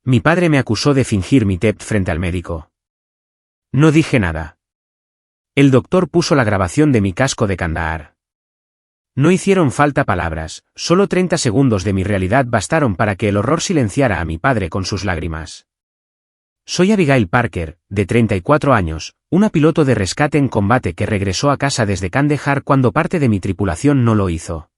Mi padre me acusó de fingir mi TEP frente al médico. No dije nada. El doctor puso la grabación de mi casco de Kandahar. No hicieron falta palabras, solo 30 segundos de mi realidad bastaron para que el horror silenciara a mi padre con sus lágrimas. Soy Abigail Parker, de 34 años, una piloto de rescate en combate que regresó a casa desde Kandahar cuando parte de mi tripulación no lo hizo.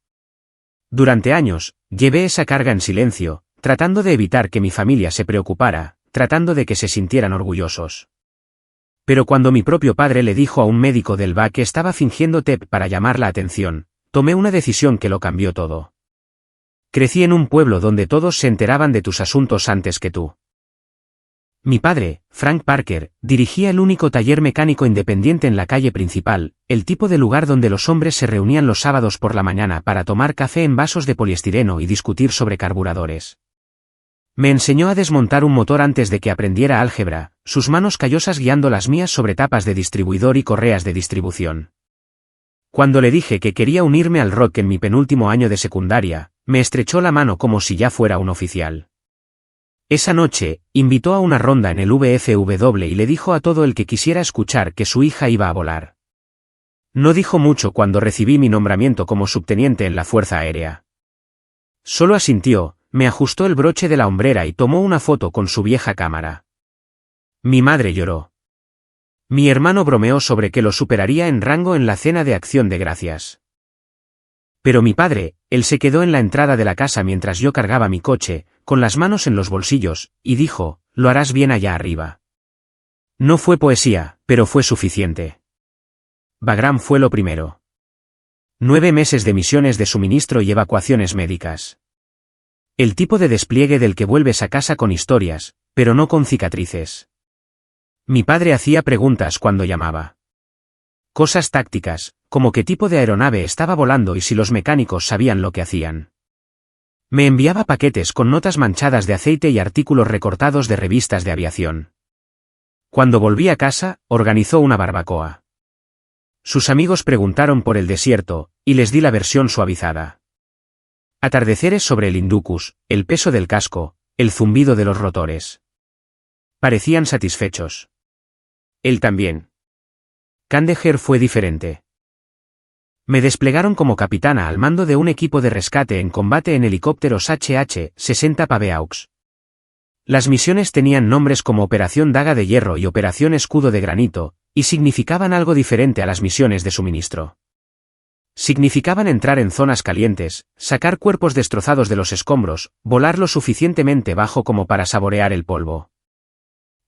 Durante años, llevé esa carga en silencio, tratando de evitar que mi familia se preocupara, tratando de que se sintieran orgullosos. Pero cuando mi propio padre le dijo a un médico del VA que estaba fingiendo TEP para llamar la atención, tomé una decisión que lo cambió todo. Crecí en un pueblo donde todos se enteraban de tus asuntos antes que tú. Mi padre, Frank Parker, dirigía el único taller mecánico independiente en la calle principal, el tipo de lugar donde los hombres se reunían los sábados por la mañana para tomar café en vasos de poliestireno y discutir sobre carburadores. Me enseñó a desmontar un motor antes de que aprendiera álgebra, sus manos callosas guiando las mías sobre tapas de distribuidor y correas de distribución. Cuando le dije que quería unirme al rock en mi penúltimo año de secundaria, me estrechó la mano como si ya fuera un oficial. Esa noche, invitó a una ronda en el VFW y le dijo a todo el que quisiera escuchar que su hija iba a volar. No dijo mucho cuando recibí mi nombramiento como subteniente en la Fuerza Aérea. Solo asintió, me ajustó el broche de la hombrera y tomó una foto con su vieja cámara. Mi madre lloró. Mi hermano bromeó sobre que lo superaría en rango en la cena de Acción de Gracias. Pero mi padre, él se quedó en la entrada de la casa mientras yo cargaba mi coche, con las manos en los bolsillos, y dijo, lo harás bien allá arriba. No fue poesía, pero fue suficiente. Bagram fue lo primero. 9 meses de misiones de suministro y evacuaciones médicas. El tipo de despliegue del que vuelves a casa con historias, pero no con cicatrices. Mi padre hacía preguntas cuando llamaba. Cosas tácticas, como qué tipo de aeronave estaba volando y si los mecánicos sabían lo que hacían. Me enviaba paquetes con notas manchadas de aceite y artículos recortados de revistas de aviación. Cuando volví a casa, organizó una barbacoa. Sus amigos preguntaron por el desierto, y les di la versión suavizada. Atardeceres sobre el Indocus, el peso del casco, el zumbido de los rotores. Parecían satisfechos. Él también. Kandahar fue diferente. Me desplegaron como capitana al mando de un equipo de rescate en combate en helicópteros HH-60 Paveux. Las misiones tenían nombres como Operación Daga de Hierro y Operación Escudo de Granito, y significaban algo diferente a las misiones de suministro. Significaban entrar en zonas calientes, sacar cuerpos destrozados de los escombros, volar lo suficientemente bajo como para saborear el polvo.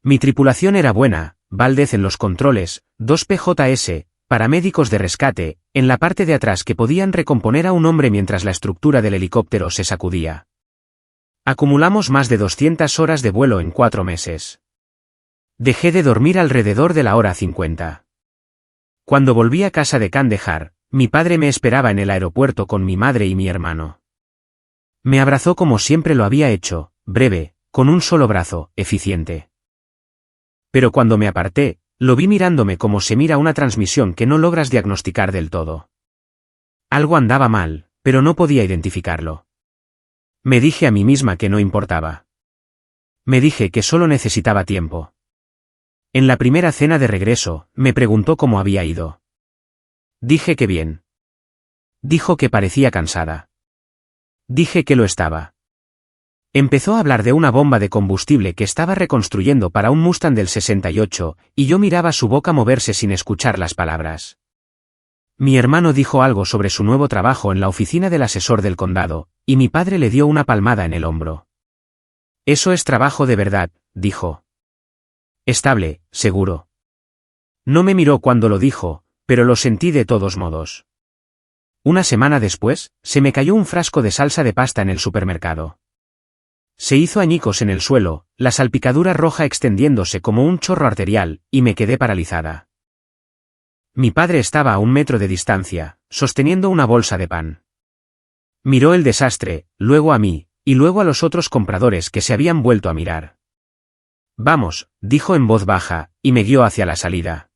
Mi tripulación era buena, Valdez en los controles, 2 PJS, paramédicos de rescate, en la parte de atrás que podían recomponer a un hombre mientras la estructura del helicóptero se sacudía. Acumulamos más de 200 horas de vuelo en 4 meses. Dejé de dormir alrededor de la hora 50. Cuando volví a casa de Kandahar, mi padre me esperaba en el aeropuerto con mi madre y mi hermano. Me abrazó como siempre lo había hecho, breve, con un solo brazo, eficiente. Pero cuando me aparté, lo vi mirándome como se mira una transmisión que no logras diagnosticar del todo. Algo andaba mal, pero no podía identificarlo. Me dije a mí misma que no importaba. Me dije que solo necesitaba tiempo. En la primera cena de regreso, me preguntó cómo había ido. Dije que bien. Dijo que parecía cansada. Dije que lo estaba. Empezó a hablar de una bomba de combustible que estaba reconstruyendo para un Mustang del 68, y yo miraba su boca moverse sin escuchar las palabras. Mi hermano dijo algo sobre su nuevo trabajo en la oficina del asesor del condado, y mi padre le dio una palmada en el hombro. Eso es trabajo de verdad, dijo. Estable, seguro. No me miró cuando lo dijo, pero lo sentí de todos modos. Una semana después, se me cayó un frasco de salsa de pasta en el supermercado. Se hizo añicos en el suelo, la salpicadura roja extendiéndose como un chorro arterial, y me quedé paralizada. Mi padre estaba a 1 metro de distancia, sosteniendo una bolsa de pan. Miró el desastre, luego a mí, y luego a los otros compradores que se habían vuelto a mirar. Vamos, dijo en voz baja, y me guió hacia la salida.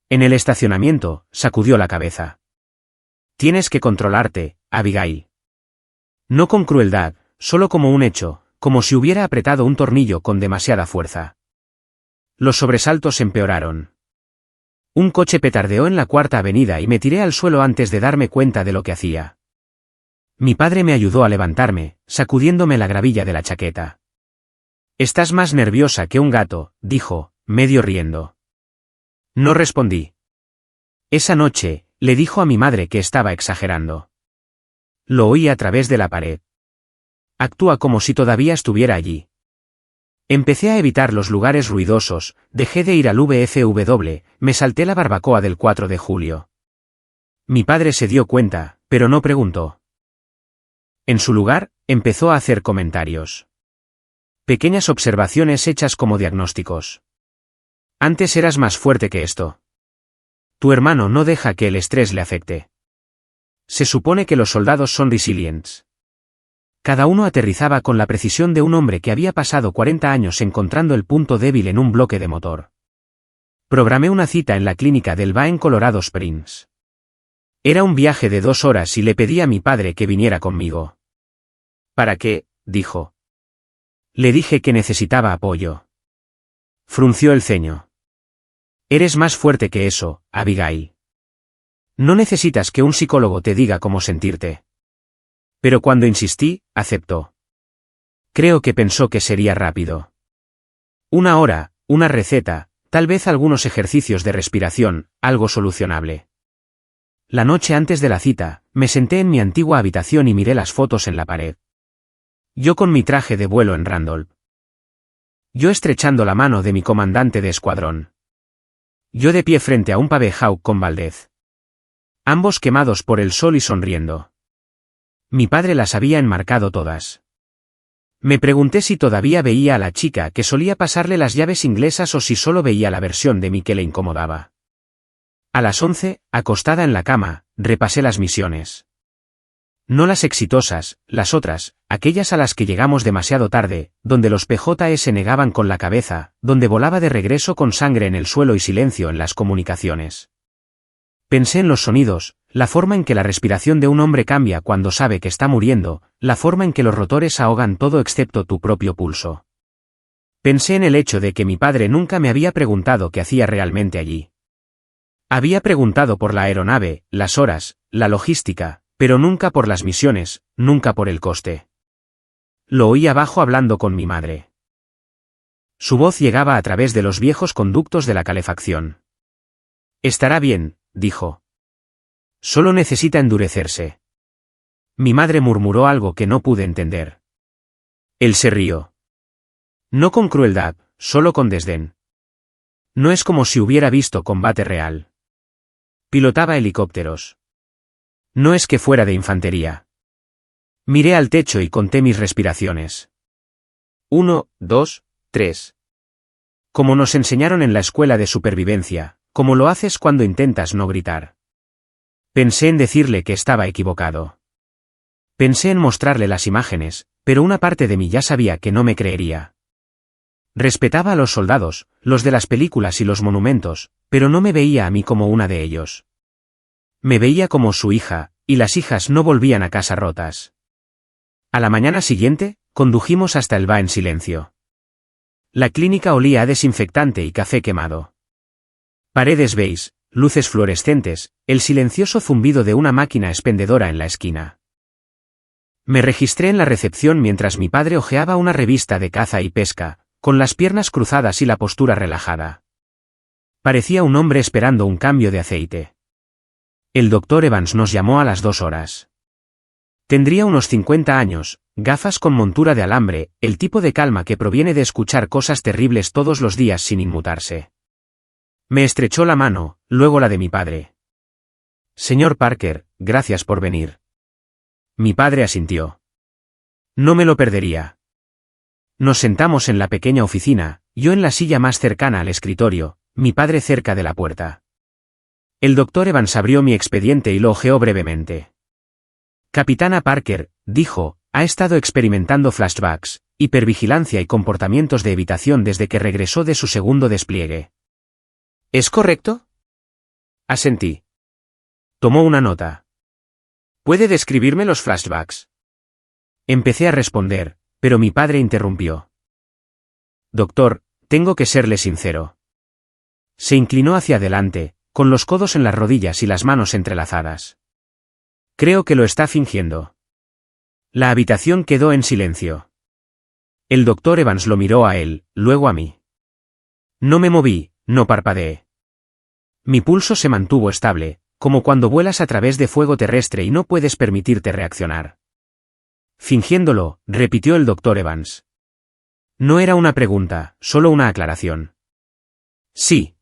En el estacionamiento, sacudió la cabeza. Tienes que controlarte, Abigail. No con crueldad, solo como un hecho, como si hubiera apretado un tornillo con demasiada fuerza. Los sobresaltos empeoraron. Un coche petardeó en la Cuarta Avenida y me tiré al suelo antes de darme cuenta de lo que hacía. Mi padre me ayudó a levantarme, sacudiéndome la gravilla de la chaqueta. «Estás más nerviosa que un gato», dijo, medio riendo. No respondí. Esa noche, le dijo a mi madre que estaba exagerando. Lo oí a través de la pared. Actúa como si todavía estuviera allí. Empecé a evitar los lugares ruidosos, dejé de ir al VFW, me salté la barbacoa del 4 de julio. Mi padre se dio cuenta, pero no preguntó. En su lugar, empezó a hacer comentarios. Pequeñas observaciones hechas como diagnósticos. Antes eras más fuerte que esto. Tu hermano no deja que el estrés le afecte. Se supone que los soldados son resilients. Cada uno aterrizaba con la precisión de un hombre que había pasado 40 años encontrando el punto débil en un bloque de motor. Programé una cita en la clínica del VA en Colorado Springs. Era un viaje de 2 horas y le pedí a mi padre que viniera conmigo. ¿Para qué?, dijo. Le dije que necesitaba apoyo. Frunció el ceño. Eres más fuerte que eso, Abigail. No necesitas que un psicólogo te diga cómo sentirte. Pero cuando insistí, aceptó. Creo que pensó que sería rápido. 1 hora, una receta, tal vez algunos ejercicios de respiración, algo solucionable. La noche antes de la cita, me senté en mi antigua habitación y miré las fotos en la pared. Yo con mi traje de vuelo en Randolph. Yo estrechando la mano de mi comandante de escuadrón. Yo de pie frente a un pave Hawk con Valdez. Ambos quemados por el sol y sonriendo. Mi padre las había enmarcado todas. Me pregunté si todavía veía a la chica que solía pasarle las llaves inglesas o si solo veía la versión de mí que le incomodaba. A las 11, acostada en la cama, repasé las misiones. No las exitosas, las otras, aquellas a las que llegamos demasiado tarde, donde los PJ se negaban con la cabeza, donde volaba de regreso con sangre en el suelo y silencio en las comunicaciones. Pensé en los sonidos, la forma en que la respiración de un hombre cambia cuando sabe que está muriendo, la forma en que los rotores ahogan todo excepto tu propio pulso. Pensé en el hecho de que mi padre nunca me había preguntado qué hacía realmente allí. Había preguntado por la aeronave, las horas, la logística, pero nunca por las misiones, nunca por el coste. Lo oí abajo hablando con mi madre. Su voz llegaba a través de los viejos conductos de la calefacción. Estará bien, dijo. Solo necesita endurecerse. Mi madre murmuró algo que no pude entender. Él se rió. No con crueldad, solo con desdén. No es como si hubiera visto combate real. Pilotaba helicópteros. No es que fuera de infantería. Miré al techo y conté mis respiraciones. 1, 2, 3. Como nos enseñaron en la escuela de supervivencia, como lo haces cuando intentas no gritar. Pensé en decirle que estaba equivocado. Pensé en mostrarle las imágenes, pero una parte de mí ya sabía que no me creería. Respetaba a los soldados, los de las películas y los monumentos, pero no me veía a mí como una de ellos. Me veía como su hija, y las hijas no volvían a casa rotas. A la mañana siguiente, condujimos hasta el VA en silencio. La clínica olía a desinfectante y café quemado. Paredes beige, luces fluorescentes, el silencioso zumbido de una máquina expendedora en la esquina. Me registré en la recepción mientras mi padre hojeaba una revista de caza y pesca, con las piernas cruzadas y la postura relajada. Parecía un hombre esperando un cambio de aceite. El doctor Evans nos llamó a las 2 horas. Tendría unos 50 años, gafas con montura de alambre, el tipo de calma que proviene de escuchar cosas terribles todos los días sin inmutarse. Me estrechó la mano, luego la de mi padre. Señor Parker, gracias por venir. Mi padre asintió. No me lo perdería. Nos sentamos en la pequeña oficina, yo en la silla más cercana al escritorio, mi padre cerca de la puerta. El doctor Evans abrió mi expediente y lo hojeó brevemente. Capitana Parker, dijo, ha estado experimentando flashbacks, hipervigilancia y comportamientos de evitación desde que regresó de su segundo despliegue. ¿Es correcto? Asentí. Tomó una nota. ¿Puede describirme los flashbacks? Empecé a responder, pero mi padre interrumpió. Doctor, tengo que serle sincero. Se inclinó hacia adelante, con los codos en las rodillas y las manos entrelazadas. Creo que lo está fingiendo. La habitación quedó en silencio. El doctor Evans lo miró a él, luego a mí. No me moví, no parpadeé. Mi pulso se mantuvo estable, como cuando vuelas a través de fuego terrestre y no puedes permitirte reaccionar. Fingiéndolo, repitió el doctor Evans. No era una pregunta, solo una aclaración. Sí.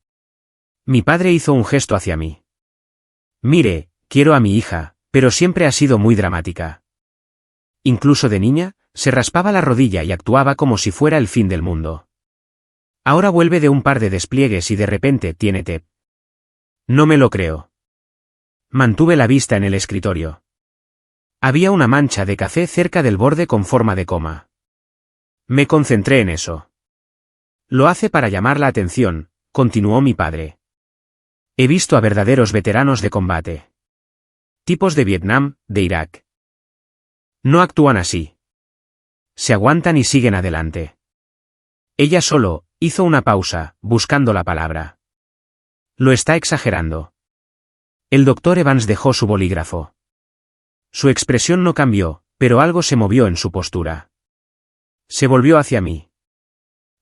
Mi padre hizo un gesto hacia mí. Mire, quiero a mi hija, pero siempre ha sido muy dramática. Incluso de niña, se raspaba la rodilla y actuaba como si fuera el fin del mundo. Ahora vuelve de un par de despliegues y de repente tiene TEP. No me lo creo. Mantuve la vista en el escritorio. Había una mancha de café cerca del borde con forma de coma. Me concentré en eso. Lo hace para llamar la atención, continuó mi padre. He visto a verdaderos veteranos de combate. Tipos de Vietnam, de Irak. No actúan así. Se aguantan y siguen adelante. Ella solo hizo una pausa, buscando la palabra. Lo está exagerando. El doctor Evans dejó su bolígrafo. Su expresión no cambió, pero algo se movió en su postura. Se volvió hacia mí.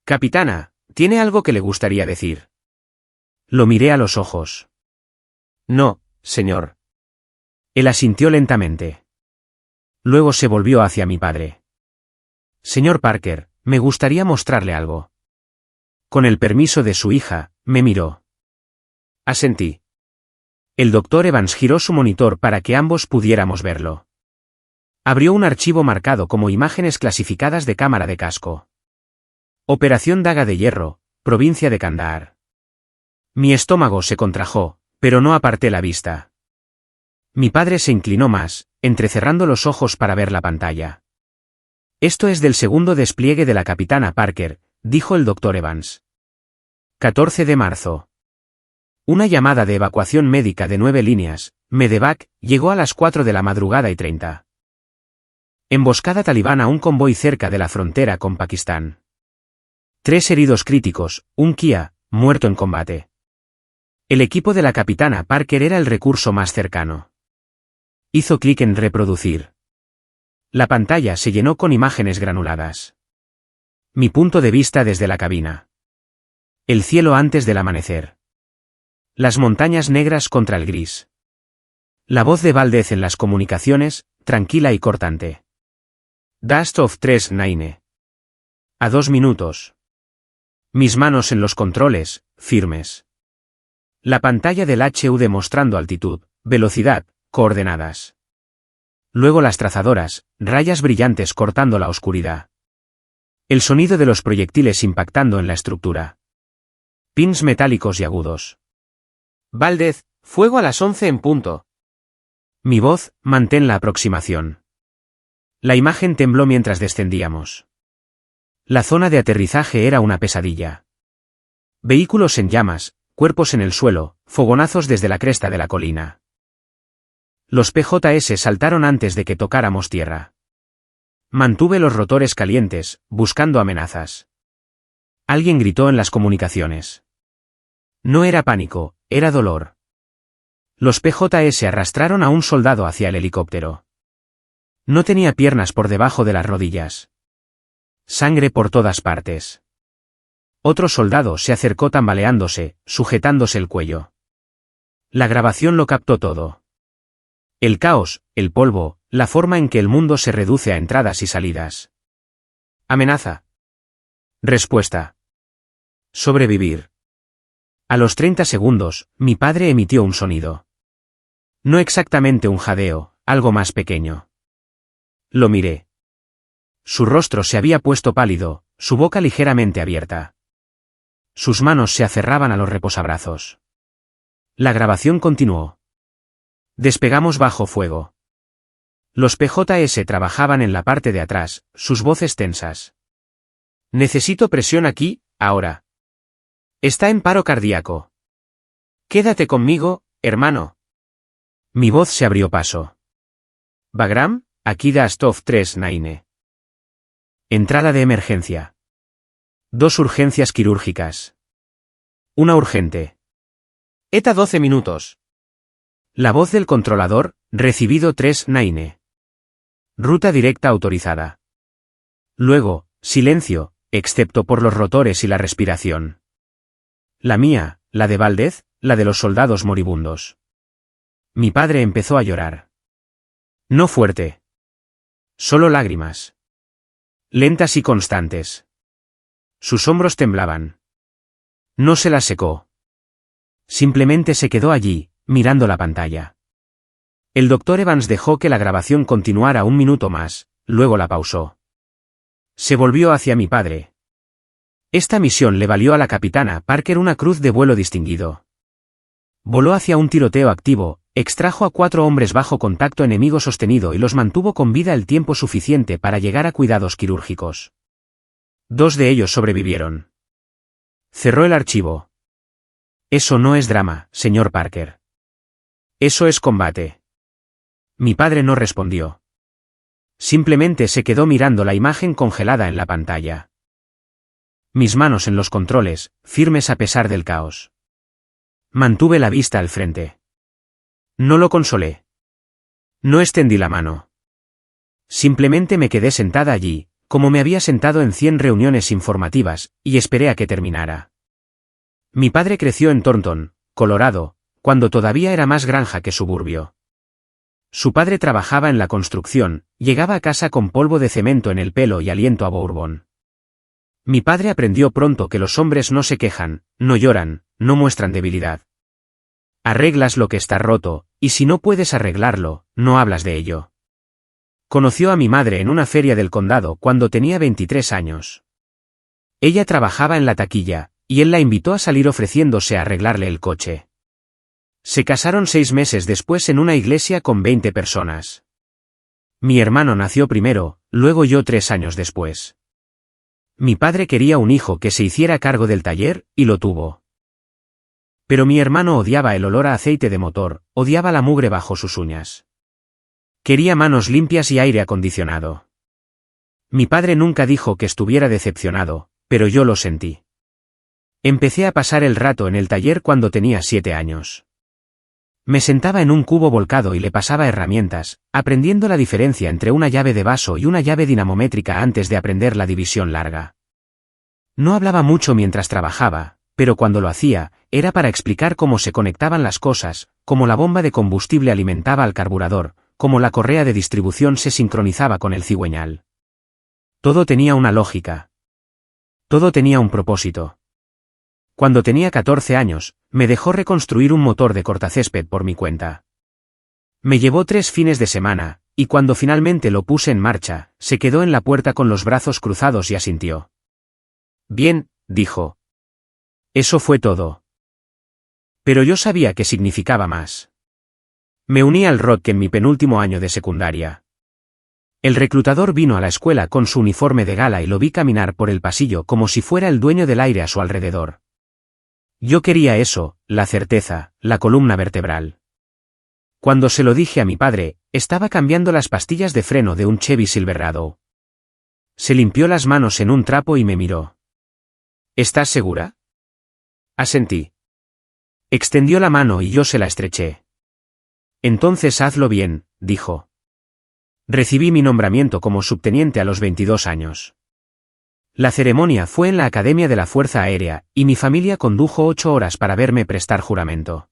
Capitana, ¿tiene algo que le gustaría decir? Lo miré a los ojos. No, señor. Él asintió lentamente. Luego se volvió hacia mi padre. Señor Parker, me gustaría mostrarle algo. Con el permiso de su hija, me miró. Asentí. El doctor Evans giró su monitor para que ambos pudiéramos verlo. Abrió un archivo marcado como imágenes clasificadas de cámara de casco. Operación Daga de Hierro, provincia de Kandahar. Mi estómago se contrajo, pero no aparté la vista. Mi padre se inclinó más, entrecerrando los ojos para ver la pantalla. Esto es del segundo despliegue de la capitana Parker, dijo el doctor Evans. 14 de marzo. Una llamada de evacuación médica de 9 líneas, Medevac, llegó a las 4 de la madrugada y 30. Emboscada talibán a un convoy cerca de la frontera con Pakistán. 3 heridos críticos, un Kia, muerto en combate. El equipo de la capitana Parker era el recurso más cercano. Hizo clic en reproducir. La pantalla se llenó con imágenes granuladas. Mi punto de vista desde la cabina. El cielo antes del amanecer. Las montañas negras contra el gris. La voz de Valdez en las comunicaciones, tranquila y cortante. Dust of 39. A 2 minutos. Mis manos en los controles, firmes. La pantalla del HUD mostrando altitud, velocidad, coordenadas. Luego las trazadoras, rayas brillantes cortando la oscuridad. El sonido de los proyectiles impactando en la estructura. Pins metálicos y agudos. Valdez, fuego a las 11 en punto. Mi voz, mantén la aproximación. La imagen tembló mientras descendíamos. La zona de aterrizaje era una pesadilla. Vehículos en llamas, cuerpos en el suelo, fogonazos desde la cresta de la colina. Los PJS saltaron antes de que tocáramos tierra. Mantuve los rotores calientes, buscando amenazas. Alguien gritó en las comunicaciones. No era pánico, era dolor. Los PJS arrastraron a un soldado hacia el helicóptero. No tenía piernas por debajo de las rodillas. Sangre por todas partes. Otro soldado se acercó tambaleándose, sujetándose el cuello. La grabación lo captó todo. El caos, el polvo, la forma en que el mundo se reduce a entradas y salidas. Amenaza. Respuesta. Sobrevivir. A los 30 segundos, mi padre emitió un sonido. No exactamente un jadeo, algo más pequeño. Lo miré. Su rostro se había puesto pálido, su boca ligeramente abierta. Sus manos se aferraban a los reposabrazos. La grabación continuó. Despegamos bajo fuego. Los PJS trabajaban en la parte de atrás, sus voces tensas. Necesito presión aquí, ahora. Está en paro cardíaco. Quédate conmigo, hermano. Mi voz se abrió paso. Bagram, aquí Dust of 39. Entrada de emergencia. 2 urgencias quirúrgicas. Una urgente. ETA 12 minutos. La voz del controlador, recibido 3-9. Ruta directa autorizada. Luego, silencio, excepto por los rotores y la respiración. La mía, la de Valdez, la de los soldados moribundos. Mi padre empezó a llorar. No fuerte. Solo lágrimas. Lentas y constantes. Sus hombros temblaban. No se las secó. Simplemente se quedó allí, mirando la pantalla. El doctor Evans dejó que la grabación continuara un minuto más, luego la pausó. Se volvió hacia mi padre. Esta misión le valió a la capitana Parker una cruz de vuelo distinguido. Voló hacia un tiroteo activo, extrajo a 4 hombres bajo contacto enemigo sostenido y los mantuvo con vida el tiempo suficiente para llegar a cuidados quirúrgicos. 2 de ellos sobrevivieron. Cerró el archivo. Eso no es drama, señor Parker. Eso es combate. Mi padre no respondió. Simplemente se quedó mirando la imagen congelada en la pantalla. Mis manos en los controles, firmes a pesar del caos. Mantuve la vista al frente. No lo consolé. No extendí la mano. Simplemente me quedé sentada allí, como me había sentado en 100 reuniones informativas, y esperé a que terminara. Mi padre creció en Thornton, Colorado, cuando todavía era más granja que suburbio. Su padre trabajaba en la construcción, llegaba a casa con polvo de cemento en el pelo y aliento a bourbon. Mi padre aprendió pronto que los hombres no se quejan, no lloran, no muestran debilidad. Arreglas lo que está roto, y si no puedes arreglarlo, no hablas de ello. Conoció a mi madre en una feria del condado cuando tenía 23 años. Ella trabajaba en la taquilla, y él la invitó a salir ofreciéndose a arreglarle el coche. Se casaron 6 meses después en una iglesia con 20 personas. Mi hermano nació primero, luego yo 3 años después. Mi padre quería un hijo que se hiciera cargo del taller, y lo tuvo. Pero mi hermano odiaba el olor a aceite de motor, odiaba la mugre bajo sus uñas. Quería manos limpias y aire acondicionado. Mi padre nunca dijo que estuviera decepcionado, pero yo lo sentí. Empecé a pasar el rato en el taller cuando tenía 7 años. Me sentaba en un cubo volcado y le pasaba herramientas, aprendiendo la diferencia entre una llave de vaso y una llave dinamométrica antes de aprender la división larga. No hablaba mucho mientras trabajaba, pero cuando lo hacía, era para explicar cómo se conectaban las cosas, cómo la bomba de combustible alimentaba al carburador, cómo la correa de distribución se sincronizaba con el cigüeñal. Todo tenía una lógica. Todo tenía un propósito. Cuando tenía 14 años, me dejó reconstruir un motor de cortacésped por mi cuenta. Me llevó 3 fines de semana, y cuando finalmente lo puse en marcha, se quedó en la puerta con los brazos cruzados y asintió. Bien, dijo. Eso fue todo. Pero yo sabía que significaba más. Me uní al ROTC en mi penúltimo año de secundaria. El reclutador vino a la escuela con su uniforme de gala y lo vi caminar por el pasillo como si fuera el dueño del aire a su alrededor. Yo quería eso, la certeza, la columna vertebral. Cuando se lo dije a mi padre, estaba cambiando las pastillas de freno de un Chevy Silverado. Se limpió las manos en un trapo y me miró. ¿Estás segura? Asentí. Extendió la mano y yo se la estreché. Entonces hazlo bien, dijo. Recibí mi nombramiento como subteniente a los 22 años. La ceremonia fue en la Academia de la Fuerza Aérea, y mi familia condujo 8 horas para verme prestar juramento.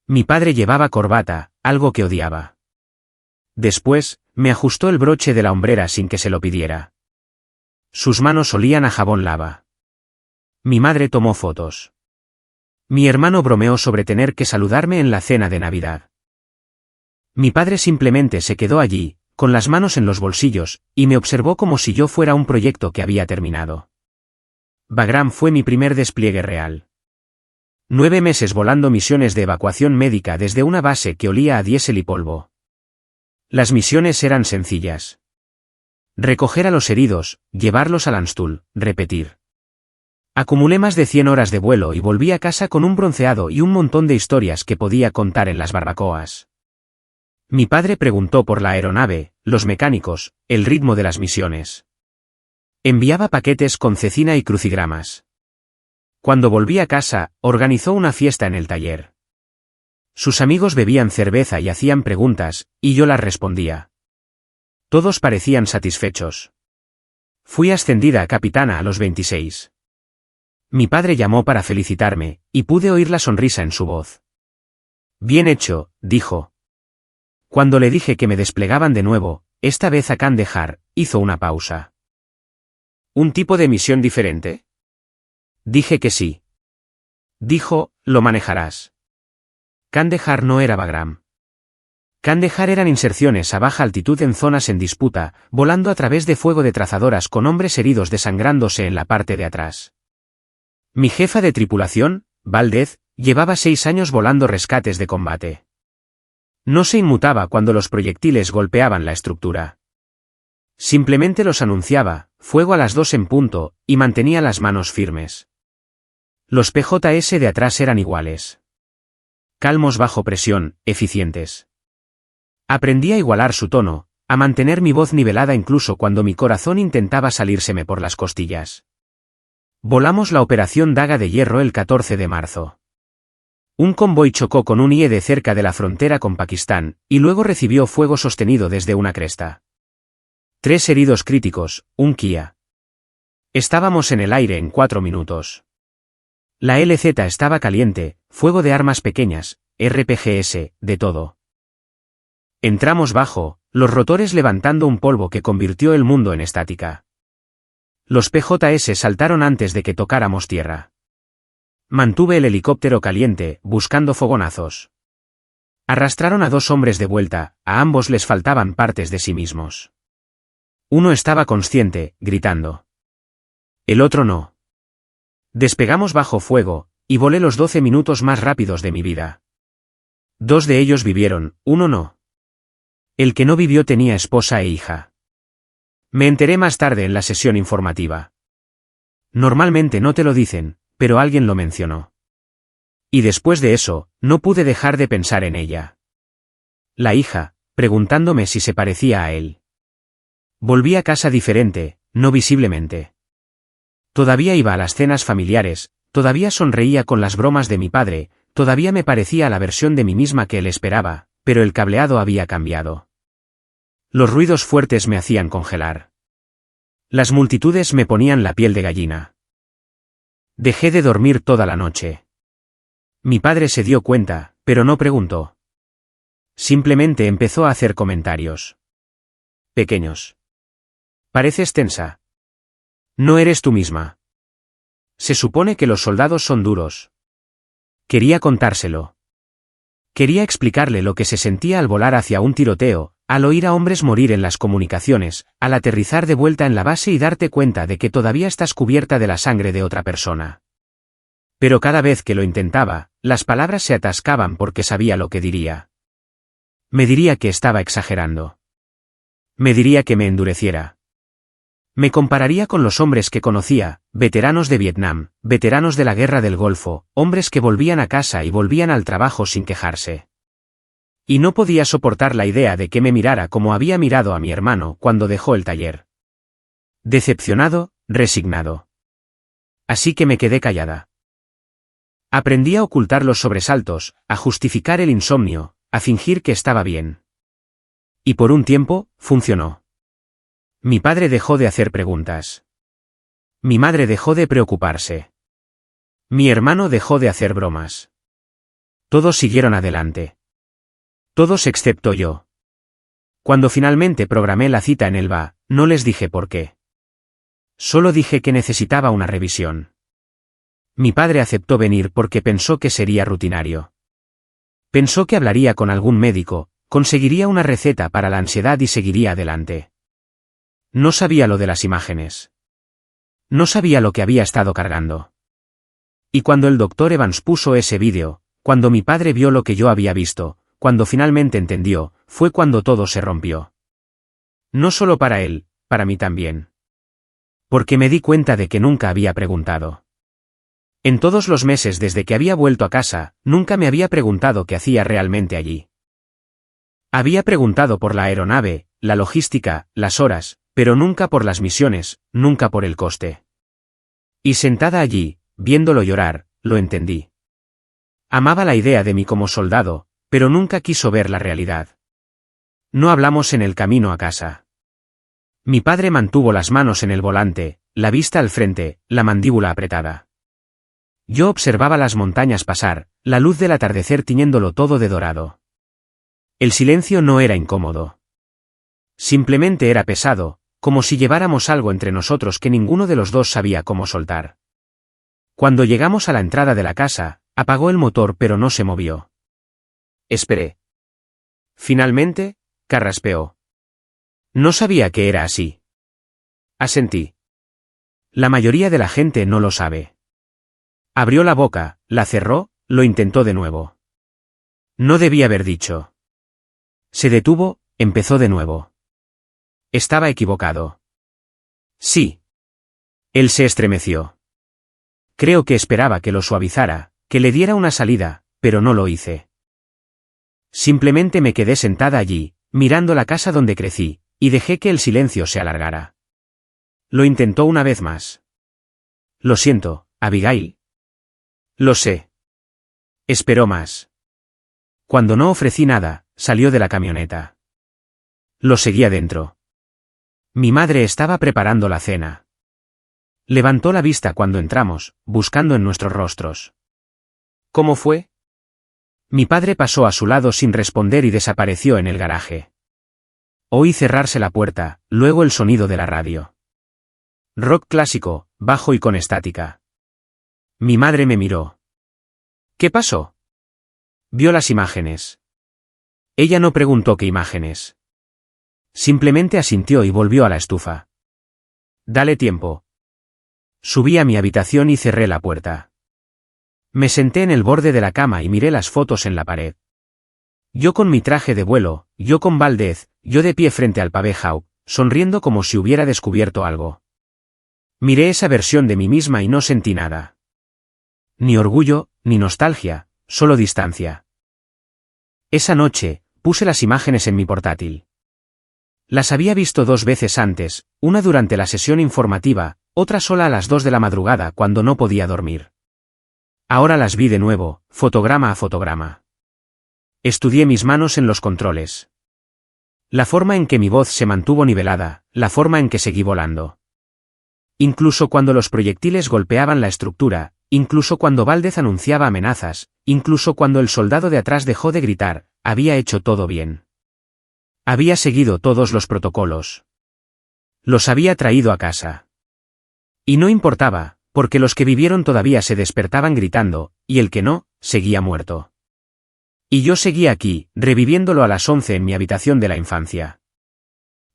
Mi padre llevaba corbata, algo que odiaba. Después, me ajustó el broche de la hombrera sin que se lo pidiera. Sus manos olían a jabón lava. Mi madre tomó fotos. Mi hermano bromeó sobre tener que saludarme en la cena de Navidad. Mi padre simplemente se quedó allí, con las manos en los bolsillos, y me observó como si yo fuera un proyecto que había terminado. Bagram fue mi primer despliegue real. 9 meses volando misiones de evacuación médica desde una base que olía a diésel y polvo. Las misiones eran sencillas. Recoger a los heridos, llevarlos a Landstuhl, repetir. Acumulé más de 100 horas de vuelo y volví a casa con un bronceado y un montón de historias que podía contar en las barbacoas. Mi padre preguntó por la aeronave, los mecánicos, el ritmo de las misiones. Enviaba paquetes con cecina y crucigramas. Cuando volví a casa, organizó una fiesta en el taller. Sus amigos bebían cerveza y hacían preguntas, y yo las respondía. Todos parecían satisfechos. Fui ascendida a capitana a los 26. Mi padre llamó para felicitarme, y pude oír la sonrisa en su voz. Bien hecho, dijo. Cuando le dije que me desplegaban de nuevo, esta vez a Kandahar, hizo una pausa. ¿Un tipo de misión diferente? Dije que sí. Dijo, lo manejarás. Kandahar no era Bagram. Kandahar eran inserciones a baja altitud en zonas en disputa, volando a través de fuego de trazadoras con hombres heridos desangrándose en la parte de atrás. Mi jefa de tripulación, Valdez, llevaba 6 años volando rescates de combate. No se inmutaba cuando los proyectiles golpeaban la estructura. Simplemente los anunciaba, fuego a las 2 en punto, y mantenía las manos firmes. Los PJS de atrás eran iguales. Calmos bajo presión, eficientes. Aprendí a igualar su tono, a mantener mi voz nivelada incluso cuando mi corazón intentaba salírseme por las costillas. Volamos la operación Daga de Hierro el 14 de marzo. Un convoy chocó con un IED cerca de la frontera con Pakistán, y luego recibió fuego sostenido desde una cresta. 3 heridos críticos, un Kia. Estábamos en el aire en 4 minutos. La LZ estaba caliente, fuego de armas pequeñas, RPGs, de todo. Entramos bajo, los rotores levantando un polvo que convirtió el mundo en estática. Los PJS saltaron antes de que tocáramos tierra. Mantuve el helicóptero caliente, buscando fogonazos. Arrastraron a 2 hombres de vuelta, a ambos les faltaban partes de sí mismos. Uno estaba consciente, gritando. El otro no. Despegamos bajo fuego, y volé los 12 minutos más rápidos de mi vida. 2 de ellos vivieron, uno no. El que no vivió tenía esposa e hija. Me enteré más tarde en la sesión informativa. Normalmente no te lo dicen, pero alguien lo mencionó. Y después de eso, no pude dejar de pensar en ella. La hija, preguntándome si se parecía a él. Volví a casa diferente, no visiblemente. Todavía iba a las cenas familiares, todavía sonreía con las bromas de mi padre, todavía me parecía la versión de mí misma que él esperaba, pero el cableado había cambiado. Los ruidos fuertes me hacían congelar. Las multitudes me ponían la piel de gallina. Dejé de dormir toda la noche. Mi padre se dio cuenta, pero no preguntó. Simplemente empezó a hacer comentarios. Pequeños. Pareces tensa. No eres tú misma. Se supone que los soldados son duros. Quería contárselo. Quería explicarle lo que se sentía al volar hacia un tiroteo, al oír a hombres morir en las comunicaciones, al aterrizar de vuelta en la base y darte cuenta de que todavía estás cubierta de la sangre de otra persona. Pero cada vez que lo intentaba, las palabras se atascaban porque sabía lo que diría. Me diría que estaba exagerando. Me diría que me endureciera. Me compararía con los hombres que conocía, veteranos de Vietnam, veteranos de la Guerra del Golfo, hombres que volvían a casa y volvían al trabajo sin quejarse. Y no podía soportar la idea de que me mirara como había mirado a mi hermano cuando dejó el taller. Decepcionado, resignado. Así que me quedé callada. Aprendí a ocultar los sobresaltos, a justificar el insomnio, a fingir que estaba bien. Y por un tiempo, funcionó. Mi padre dejó de hacer preguntas. Mi madre dejó de preocuparse. Mi hermano dejó de hacer bromas. Todos siguieron adelante. Todos excepto yo. Cuando finalmente programé la cita en Elba, no les dije por qué. Solo dije que necesitaba una revisión. Mi padre aceptó venir porque pensó que sería rutinario. Pensó que hablaría con algún médico, conseguiría una receta para la ansiedad y seguiría adelante. No sabía lo de las imágenes. No sabía lo que había estado cargando. Y cuando el doctor Evans puso ese vídeo, cuando mi padre vio lo que yo había visto, cuando finalmente entendió, fue cuando todo se rompió. No solo para él, para mí también. Porque me di cuenta de que nunca había preguntado. En todos los meses desde que había vuelto a casa, nunca me había preguntado qué hacía realmente allí. Había preguntado por la aeronave, la logística, las horas, pero nunca por las misiones, nunca por el coste. Y sentada allí, viéndolo llorar, lo entendí. Amaba la idea de mí como soldado, pero nunca quiso ver la realidad. No hablamos en el camino a casa. Mi padre mantuvo las manos en el volante, la vista al frente, la mandíbula apretada. Yo observaba las montañas pasar, la luz del atardecer tiñéndolo todo de dorado. El silencio no era incómodo. Simplemente era pesado, como si lleváramos algo entre nosotros que ninguno de los dos sabía cómo soltar. Cuando llegamos a la entrada de la casa, apagó el motor pero no se movió. Esperé. Finalmente, carraspeó. No sabía que era así. Asentí. La mayoría de la gente no lo sabe. Abrió la boca, la cerró, lo intentó de nuevo. No debía haber dicho. Se detuvo, empezó de nuevo. Estaba equivocado. Sí. Él se estremeció. Creo que esperaba que lo suavizara, que le diera una salida, pero no lo hice. Simplemente me quedé sentada allí, mirando la casa donde crecí, y dejé que el silencio se alargara. Lo intentó una vez más. Lo siento, Abigail. Lo sé. Esperó más. Cuando no ofrecí nada, salió de la camioneta. Lo seguía dentro. Mi madre estaba preparando la cena. Levantó la vista cuando entramos, buscando en nuestros rostros. ¿Cómo fue? Mi padre pasó a su lado sin responder y desapareció en el garaje. Oí cerrarse la puerta, luego el sonido de la radio. Rock clásico, bajo y con estática. Mi madre me miró. ¿Qué pasó? Vio las imágenes. Ella no preguntó qué imágenes. Simplemente asintió y volvió a la estufa. Dale tiempo. Subí a mi habitación y cerré la puerta. Me senté en el borde de la cama y miré las fotos en la pared. Yo con mi traje de vuelo, yo con Valdez, yo de pie frente al pavé Hawk, sonriendo como si hubiera descubierto algo. Miré esa versión de mí misma y no sentí nada. Ni orgullo, ni nostalgia, solo distancia. Esa noche, puse las imágenes en mi portátil. Las había visto 2 veces antes, una durante la sesión informativa, otra sola a las 2 de la madrugada cuando no podía dormir. Ahora las vi de nuevo, fotograma a fotograma. Estudié mis manos en los controles. La forma en que mi voz se mantuvo nivelada, la forma en que seguí volando. Incluso cuando los proyectiles golpeaban la estructura, incluso cuando Valdez anunciaba amenazas, incluso cuando el soldado de atrás dejó de gritar, había hecho todo bien. Había seguido todos los protocolos. Los había traído a casa. Y no importaba, porque los que vivieron todavía se despertaban gritando, y el que no, seguía muerto. Y yo seguía aquí, reviviéndolo a las 11 en mi habitación de la infancia.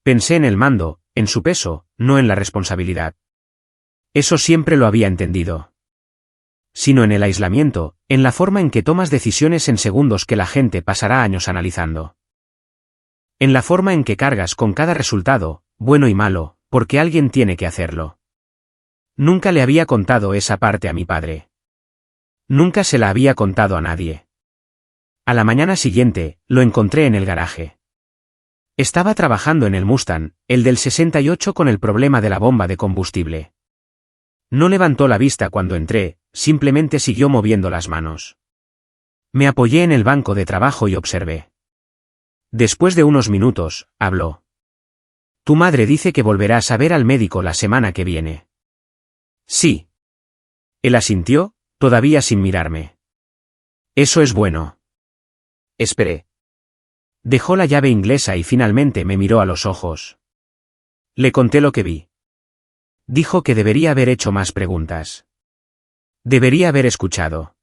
Pensé en el mando, en su peso, no en la responsabilidad. Eso siempre lo había entendido. Sino en el aislamiento, en la forma en que tomas decisiones en segundos que la gente pasará años analizando. En la forma en que cargas con cada resultado, bueno y malo, porque alguien tiene que hacerlo. Nunca le había contado esa parte a mi padre. Nunca se la había contado a nadie. A la mañana siguiente, lo encontré en el garaje. Estaba trabajando en el Mustang, el del 68 con el problema de la bomba de combustible. No levantó la vista cuando entré, simplemente siguió moviendo las manos. Me apoyé en el banco de trabajo y observé. Después de unos minutos, habló. Tu madre dice que volverás a ver al médico la semana que viene. Sí. Él asintió, todavía sin mirarme. Eso es bueno. Esperé. Dejó la llave inglesa y finalmente me miró a los ojos. Le conté lo que vi. Dijo que debería haber hecho más preguntas. Debería haber escuchado.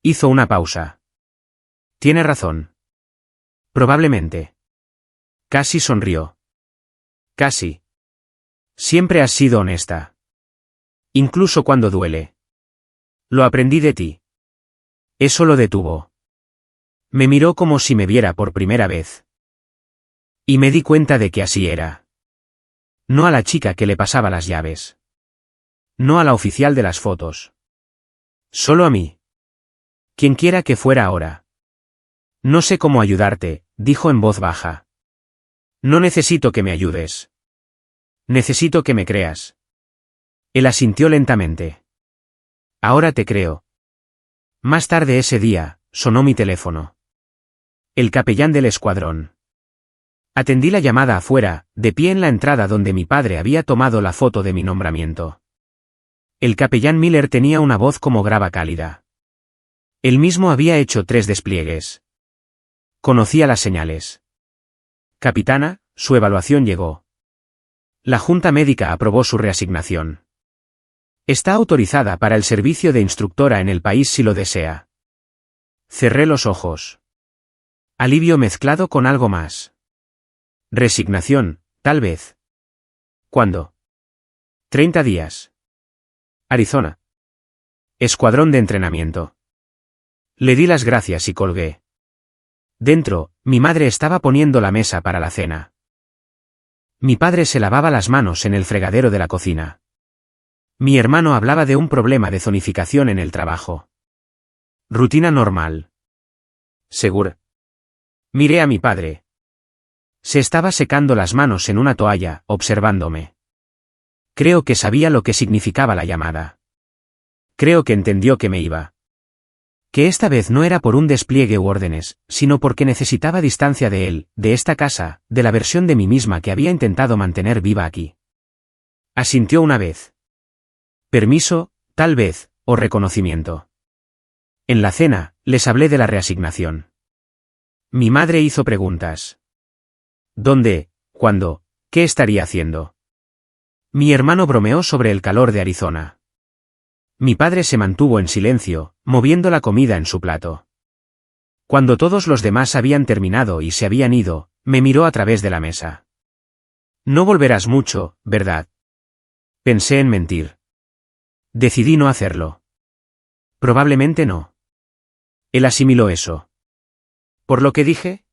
Hizo una pausa. Tiene razón. Probablemente. Casi sonrió. Casi. Siempre has sido honesta. Incluso cuando duele. Lo aprendí de ti. Eso lo detuvo. Me miró como si me viera por primera vez. Y me di cuenta de que así era. No a la chica que le pasaba las llaves. No a la oficial de las fotos. Solo a mí. Quienquiera que fuera ahora. No sé cómo ayudarte, dijo en voz baja. No necesito que me ayudes. Necesito que me creas. Él asintió lentamente. Ahora te creo. Más tarde ese día, sonó mi teléfono. El capellán del escuadrón. Atendí la llamada afuera, de pie en la entrada donde mi padre había tomado la foto de mi nombramiento. El capellán Miller tenía una voz como grava cálida. Él mismo había hecho 3 despliegues. Conocía las señales. Capitana, su evaluación llegó. La Junta Médica aprobó su reasignación. Está autorizada para el servicio de instructora en el país si lo desea. Cerré los ojos. Alivio mezclado con algo más. Resignación, tal vez. ¿Cuándo? 30 días. Arizona. Escuadrón de entrenamiento. Le di las gracias y colgué. Dentro, mi madre estaba poniendo la mesa para la cena. Mi padre se lavaba las manos en el fregadero de la cocina. Mi hermano hablaba de un problema de zonificación en el trabajo. Rutina normal. Segura. Miré a mi padre. Se estaba secando las manos en una toalla, observándome. Creo que sabía lo que significaba la llamada. Creo que entendió que me iba. Que esta vez no era por un despliegue u órdenes, sino porque necesitaba distancia de él, de esta casa, de la versión de mí misma que había intentado mantener viva aquí. Asintió una vez. Permiso, tal vez, o reconocimiento. En la cena, les hablé de la reasignación. Mi madre hizo preguntas. ¿Dónde? ¿Cuándo? ¿Qué estaría haciendo? Mi hermano bromeó sobre el calor de Arizona. Mi padre se mantuvo en silencio, moviendo la comida en su plato. Cuando todos los demás habían terminado y se habían ido, me miró a través de la mesa. No volverás mucho, ¿verdad? Pensé en mentir. Decidí no hacerlo. Probablemente no. Él asimiló eso. ¿Por lo que dije?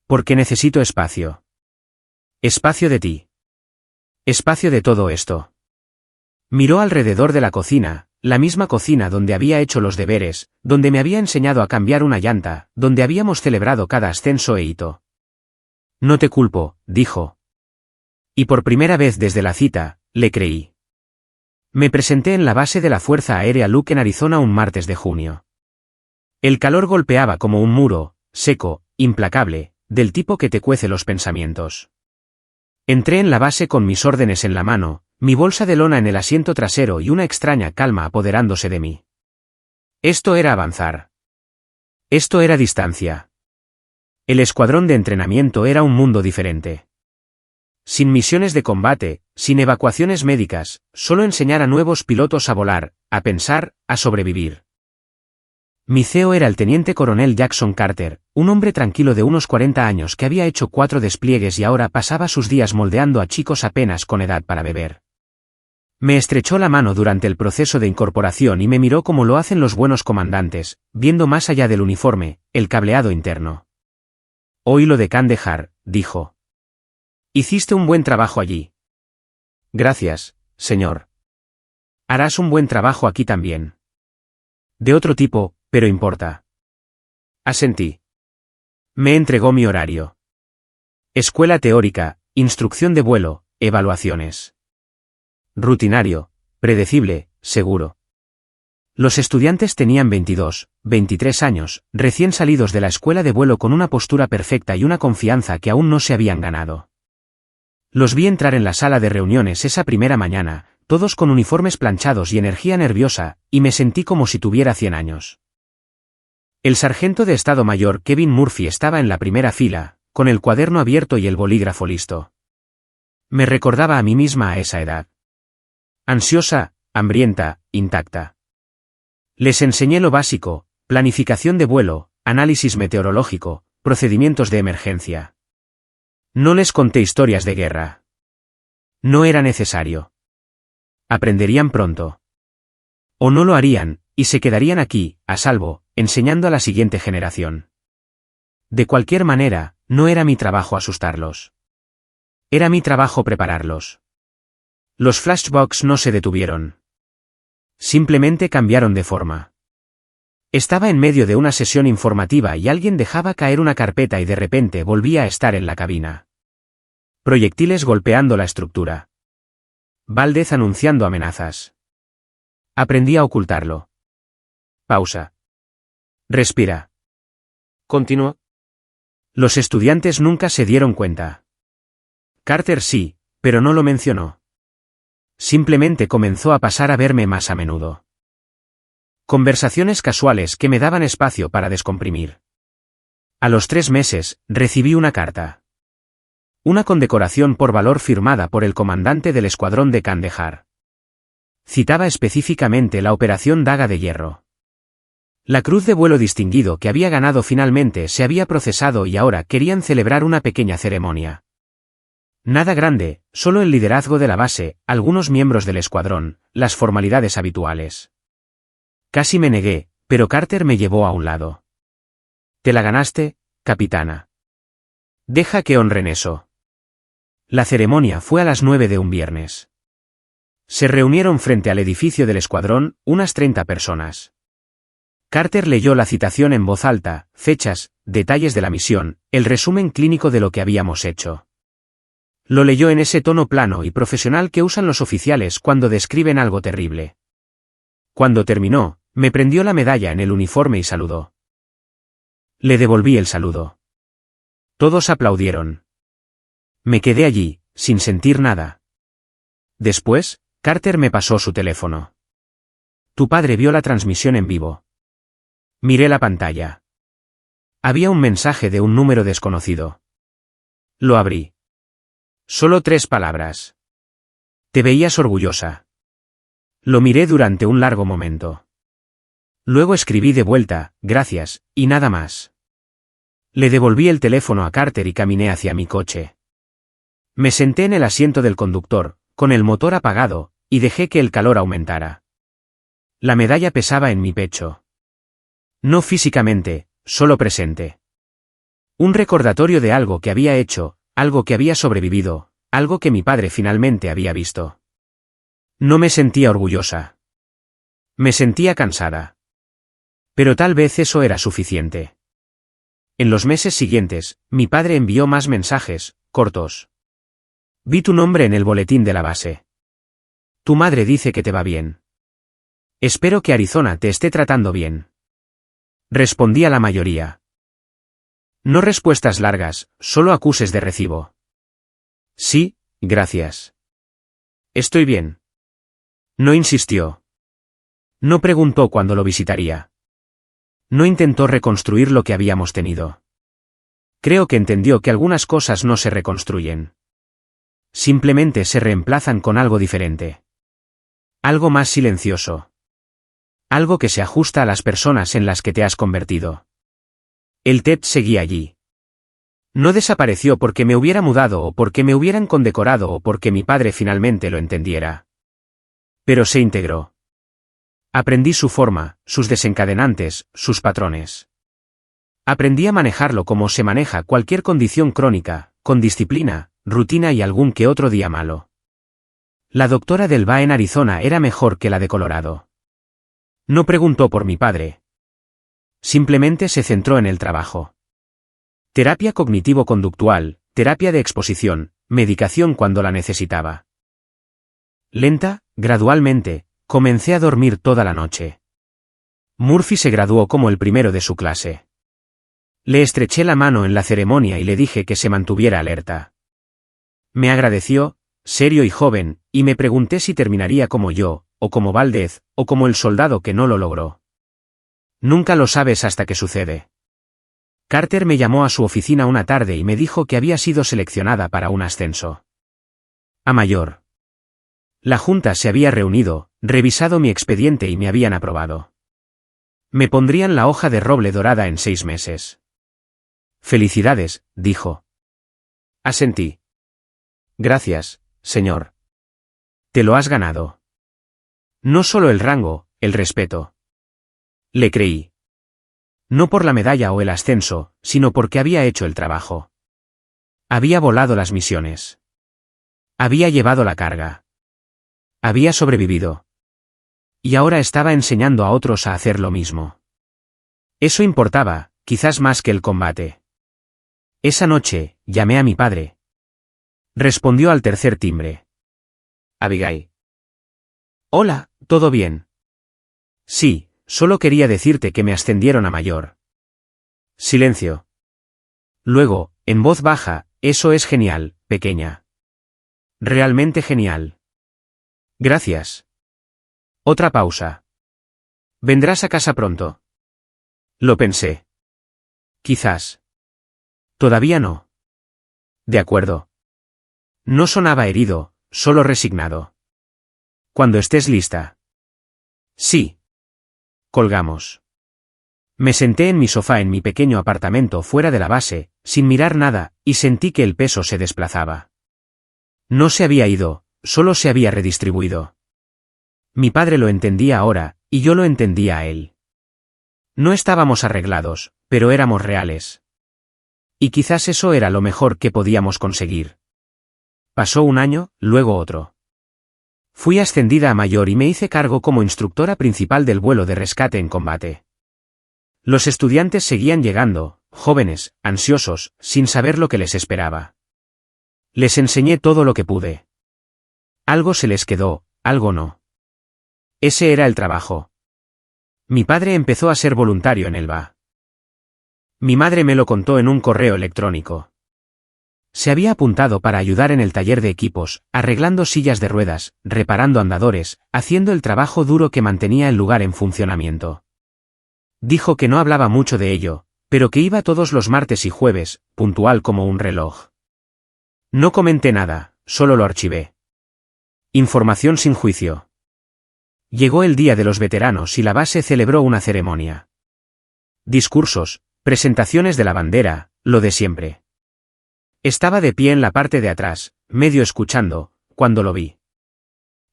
Porque necesito espacio. Espacio de ti. Espacio de todo esto. Miró alrededor de la cocina, la misma cocina donde había hecho los deberes, donde me había enseñado a cambiar una llanta, donde habíamos celebrado cada ascenso e hito. No te culpo, dijo. Y por primera vez desde la cita, le creí. Me presenté en la base de la Fuerza Aérea Luke en Arizona un martes de junio. El calor golpeaba como un muro, seco, implacable, del tipo que te cuece los pensamientos. Entré en la base con mis órdenes en la mano, mi bolsa de lona en el asiento trasero y una extraña calma apoderándose de mí. Esto era avanzar. Esto era distancia. El escuadrón de entrenamiento era un mundo diferente. Sin misiones de combate, sin evacuaciones médicas, solo enseñar a nuevos pilotos a volar, a pensar, a sobrevivir. Mi CEO era el teniente coronel Jackson Carter, un hombre tranquilo de unos 40 años que había hecho 4 despliegues y ahora pasaba sus días moldeando a chicos apenas con edad para beber. Me estrechó la mano durante el proceso de incorporación y me miró como lo hacen los buenos comandantes, viendo más allá del uniforme, el cableado interno. Oí lo de Kandahar, dijo. Hiciste un buen trabajo allí. Gracias, señor. Harás un buen trabajo aquí también. De otro tipo, pero importa. Asentí. Me entregó mi horario. Escuela teórica, instrucción de vuelo, evaluaciones. Rutinario, predecible, seguro. Los estudiantes tenían 22, 23 años, recién salidos de la escuela de vuelo con una postura perfecta y una confianza que aún no se habían ganado. Los vi entrar en la sala de reuniones esa primera mañana, todos con uniformes planchados y energía nerviosa, y me sentí como si tuviera 100 años. El sargento de Estado Mayor Kevin Murphy estaba en la primera fila, con el cuaderno abierto y el bolígrafo listo. Me recordaba a mí misma a esa edad. Ansiosa, hambrienta, intacta. Les enseñé lo básico, planificación de vuelo, análisis meteorológico, procedimientos de emergencia. No les conté historias de guerra. No era necesario. Aprenderían pronto. O no lo harían, y se quedarían aquí, a salvo, enseñando a la siguiente generación. De cualquier manera, no era mi trabajo asustarlos. Era mi trabajo prepararlos. Los flashbacks no se detuvieron. Simplemente cambiaron de forma. Estaba en medio de una sesión informativa y alguien dejaba caer una carpeta y de repente volvía a estar en la cabina. Proyectiles golpeando la estructura. Valdez anunciando amenazas. Aprendí a ocultarlo. Pausa. Respira. Continúa. Los estudiantes nunca se dieron cuenta. Carter sí, pero no lo mencionó. Simplemente comenzó a pasar a verme más a menudo. Conversaciones casuales que me daban espacio para descomprimir. A los 3 meses, recibí una carta. Una condecoración por valor firmada por el comandante del escuadrón de Kandahar. Citaba específicamente la Operación Daga de Hierro. La cruz de vuelo distinguido que había ganado finalmente se había procesado y ahora querían celebrar una pequeña ceremonia. Nada grande, solo el liderazgo de la base, algunos miembros del escuadrón, las formalidades habituales. Casi me negué, pero Carter me llevó a un lado. «Te la ganaste, capitana. Deja que honren eso». La ceremonia fue a las 9 de un viernes. Se reunieron frente al edificio del escuadrón, unas 30 personas. Carter leyó la citación en voz alta, fechas, detalles de la misión, el resumen clínico de lo que habíamos hecho. Lo leyó en ese tono plano y profesional que usan los oficiales cuando describen algo terrible. Cuando terminó, me prendió la medalla en el uniforme y saludó. Le devolví el saludo. Todos aplaudieron. Me quedé allí, sin sentir nada. Después, Carter me pasó su teléfono. Tu padre vio la transmisión en vivo. Miré la pantalla. Había un mensaje de un número desconocido. Lo abrí. Solo 3 palabras. Te veías orgullosa. Lo miré durante un largo momento. Luego escribí de vuelta, gracias, y nada más. Le devolví el teléfono a Carter y caminé hacia mi coche. Me senté en el asiento del conductor, con el motor apagado, y dejé que el calor aumentara. La medalla pesaba en mi pecho. No físicamente, solo presente. Un recordatorio de algo que había hecho, algo que había sobrevivido, algo que mi padre finalmente había visto. No me sentía orgullosa. Me sentía cansada. Pero tal vez eso era suficiente. En los meses siguientes, mi padre envió más mensajes, cortos. Vi tu nombre en el boletín de la base. Tu madre dice que te va bien. Espero que Arizona te esté tratando bien. Respondí a la mayoría. No respuestas largas, solo acuses de recibo. Sí, gracias. Estoy bien. No insistió. No preguntó cuándo lo visitaría. No intentó reconstruir lo que habíamos tenido. Creo que entendió que algunas cosas no se reconstruyen. Simplemente se reemplazan con algo diferente. Algo más silencioso. Algo que se ajusta a las personas en las que te has convertido. El TED seguía allí. No desapareció porque me hubiera mudado o porque me hubieran condecorado o porque mi padre finalmente lo entendiera. Pero se integró. Aprendí su forma, sus desencadenantes, sus patrones. Aprendí a manejarlo como se maneja cualquier condición crónica, con disciplina, rutina y algún que otro día malo. La doctora del VA en Arizona era mejor que la de Colorado. No preguntó por mi padre. Simplemente se centró en el trabajo. Terapia cognitivo-conductual, terapia de exposición, medicación cuando la necesitaba. Lenta, gradualmente, comencé a dormir toda la noche. Murphy se graduó como el primero de su clase. Le estreché la mano en la ceremonia y le dije que se mantuviera alerta. Me agradeció, serio y joven, y me pregunté si terminaría como yo, o como Valdez, o como el soldado que no lo logró. Nunca lo sabes hasta que sucede. Carter me llamó a su oficina una tarde y me dijo que había sido seleccionada para un ascenso a mayor. La junta se había reunido, revisado mi expediente y me habían aprobado. Me pondrían la hoja de roble dorada en 6 meses. Felicidades, dijo. Asentí. Gracias, señor. Te lo has ganado. No solo el rango, el respeto. Le creí. No por la medalla o el ascenso, sino porque había hecho el trabajo. Había volado las misiones. Había llevado la carga. Había sobrevivido. Y ahora estaba enseñando a otros a hacer lo mismo. Eso importaba, quizás más que el combate. Esa noche, llamé a mi padre. Respondió al tercer timbre. Abigail. Hola, ¿todo bien? Sí, solo quería decirte que me ascendieron a mayor. Silencio. Luego, en voz baja, eso es genial, pequeña. Realmente genial. Gracias. Otra pausa. ¿Vendrás a casa pronto? Lo pensé. Quizás. Todavía no. De acuerdo. No sonaba herido, solo resignado. Cuando estés lista. Sí. Colgamos. Me senté en mi sofá en mi pequeño apartamento fuera de la base, sin mirar nada, y sentí que el peso se desplazaba. No se había ido, solo se había redistribuido. Mi padre lo entendía ahora, y yo lo entendía a él. No estábamos arreglados, pero éramos reales. Y quizás eso era lo mejor que podíamos conseguir. Pasó un año, luego otro. Fui ascendida a mayor y me hice cargo como instructora principal del vuelo de rescate en combate. Los estudiantes seguían llegando, jóvenes, ansiosos, sin saber lo que les esperaba. Les enseñé todo lo que pude. Algo se les quedó, algo no. Ese era el trabajo. Mi padre empezó a ser voluntario en el VA. Mi madre me lo contó en un correo electrónico. Se había apuntado para ayudar en el taller de equipos, arreglando sillas de ruedas, reparando andadores, haciendo el trabajo duro que mantenía el lugar en funcionamiento. Dijo que no hablaba mucho de ello, pero que iba todos los martes y jueves, puntual como un reloj. No comenté nada, solo lo archivé. Información sin juicio. Llegó el Día de los Veteranos y la base celebró una ceremonia. Discursos, presentaciones de la bandera, lo de siempre. Estaba de pie en la parte de atrás, medio escuchando, cuando lo vi.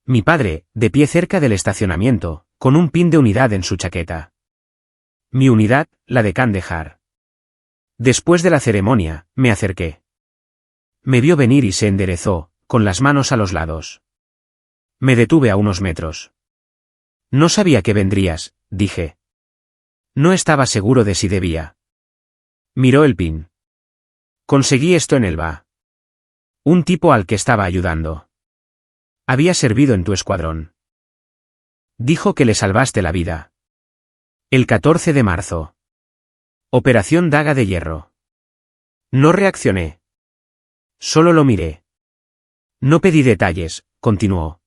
Mi padre, de pie cerca del estacionamiento, con un pin de unidad en su chaqueta. Mi unidad, la de Kandahar. Después de la ceremonia, me acerqué. Me vio venir y se enderezó, con las manos a los lados. Me detuve a unos metros. No sabía que vendrías, dije. No estaba seguro de si debía. Miró el pin. Conseguí esto en el VA. Un tipo al que estaba ayudando. Había servido en tu escuadrón. Dijo que le salvaste la vida. El 14 de marzo. Operación Daga de Hierro. No reaccioné. Solo lo miré. No pedí detalles, continuó.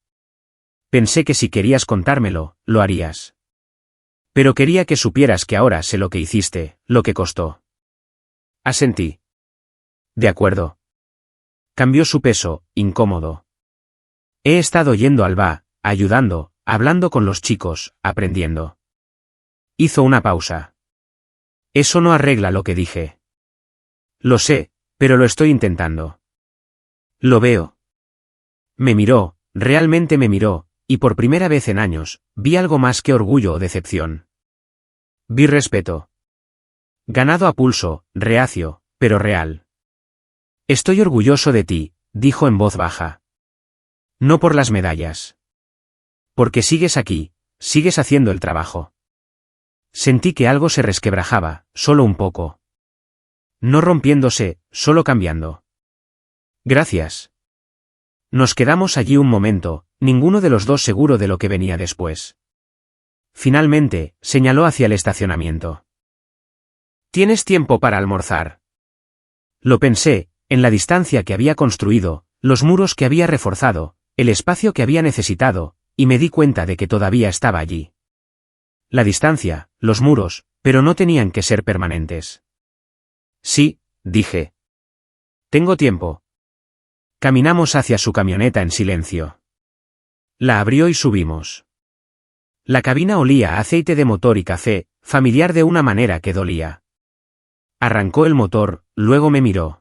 Pensé que si querías contármelo, lo harías. Pero quería que supieras que ahora sé lo que hiciste, lo que costó. Asentí. De acuerdo. Cambió su peso, incómodo. He estado yendo al VA, ayudando, hablando con los chicos, aprendiendo. Hizo una pausa. Eso no arregla lo que dije. Lo sé, pero lo estoy intentando. Lo veo. Me miró, realmente me miró, y por primera vez en años, vi algo más que orgullo o decepción. Vi respeto. Ganado a pulso, reacio, pero real. Estoy orgulloso de ti, dijo en voz baja. No por las medallas. Porque sigues aquí, sigues haciendo el trabajo. Sentí que algo se resquebrajaba, solo un poco. No rompiéndose, solo cambiando. Gracias. Nos quedamos allí un momento, ninguno de los dos seguro de lo que venía después. Finalmente, señaló hacia el estacionamiento. ¿Tienes tiempo para almorzar? Lo pensé, en la distancia que había construido, los muros que había reforzado, el espacio que había necesitado, y me di cuenta de que todavía estaba allí. La distancia, los muros, pero no tenían que ser permanentes. Sí, dije. Tengo tiempo. Caminamos hacia su camioneta en silencio. La abrió y subimos. La cabina olía a aceite de motor y café, familiar de una manera que dolía. Arrancó el motor, luego me miró.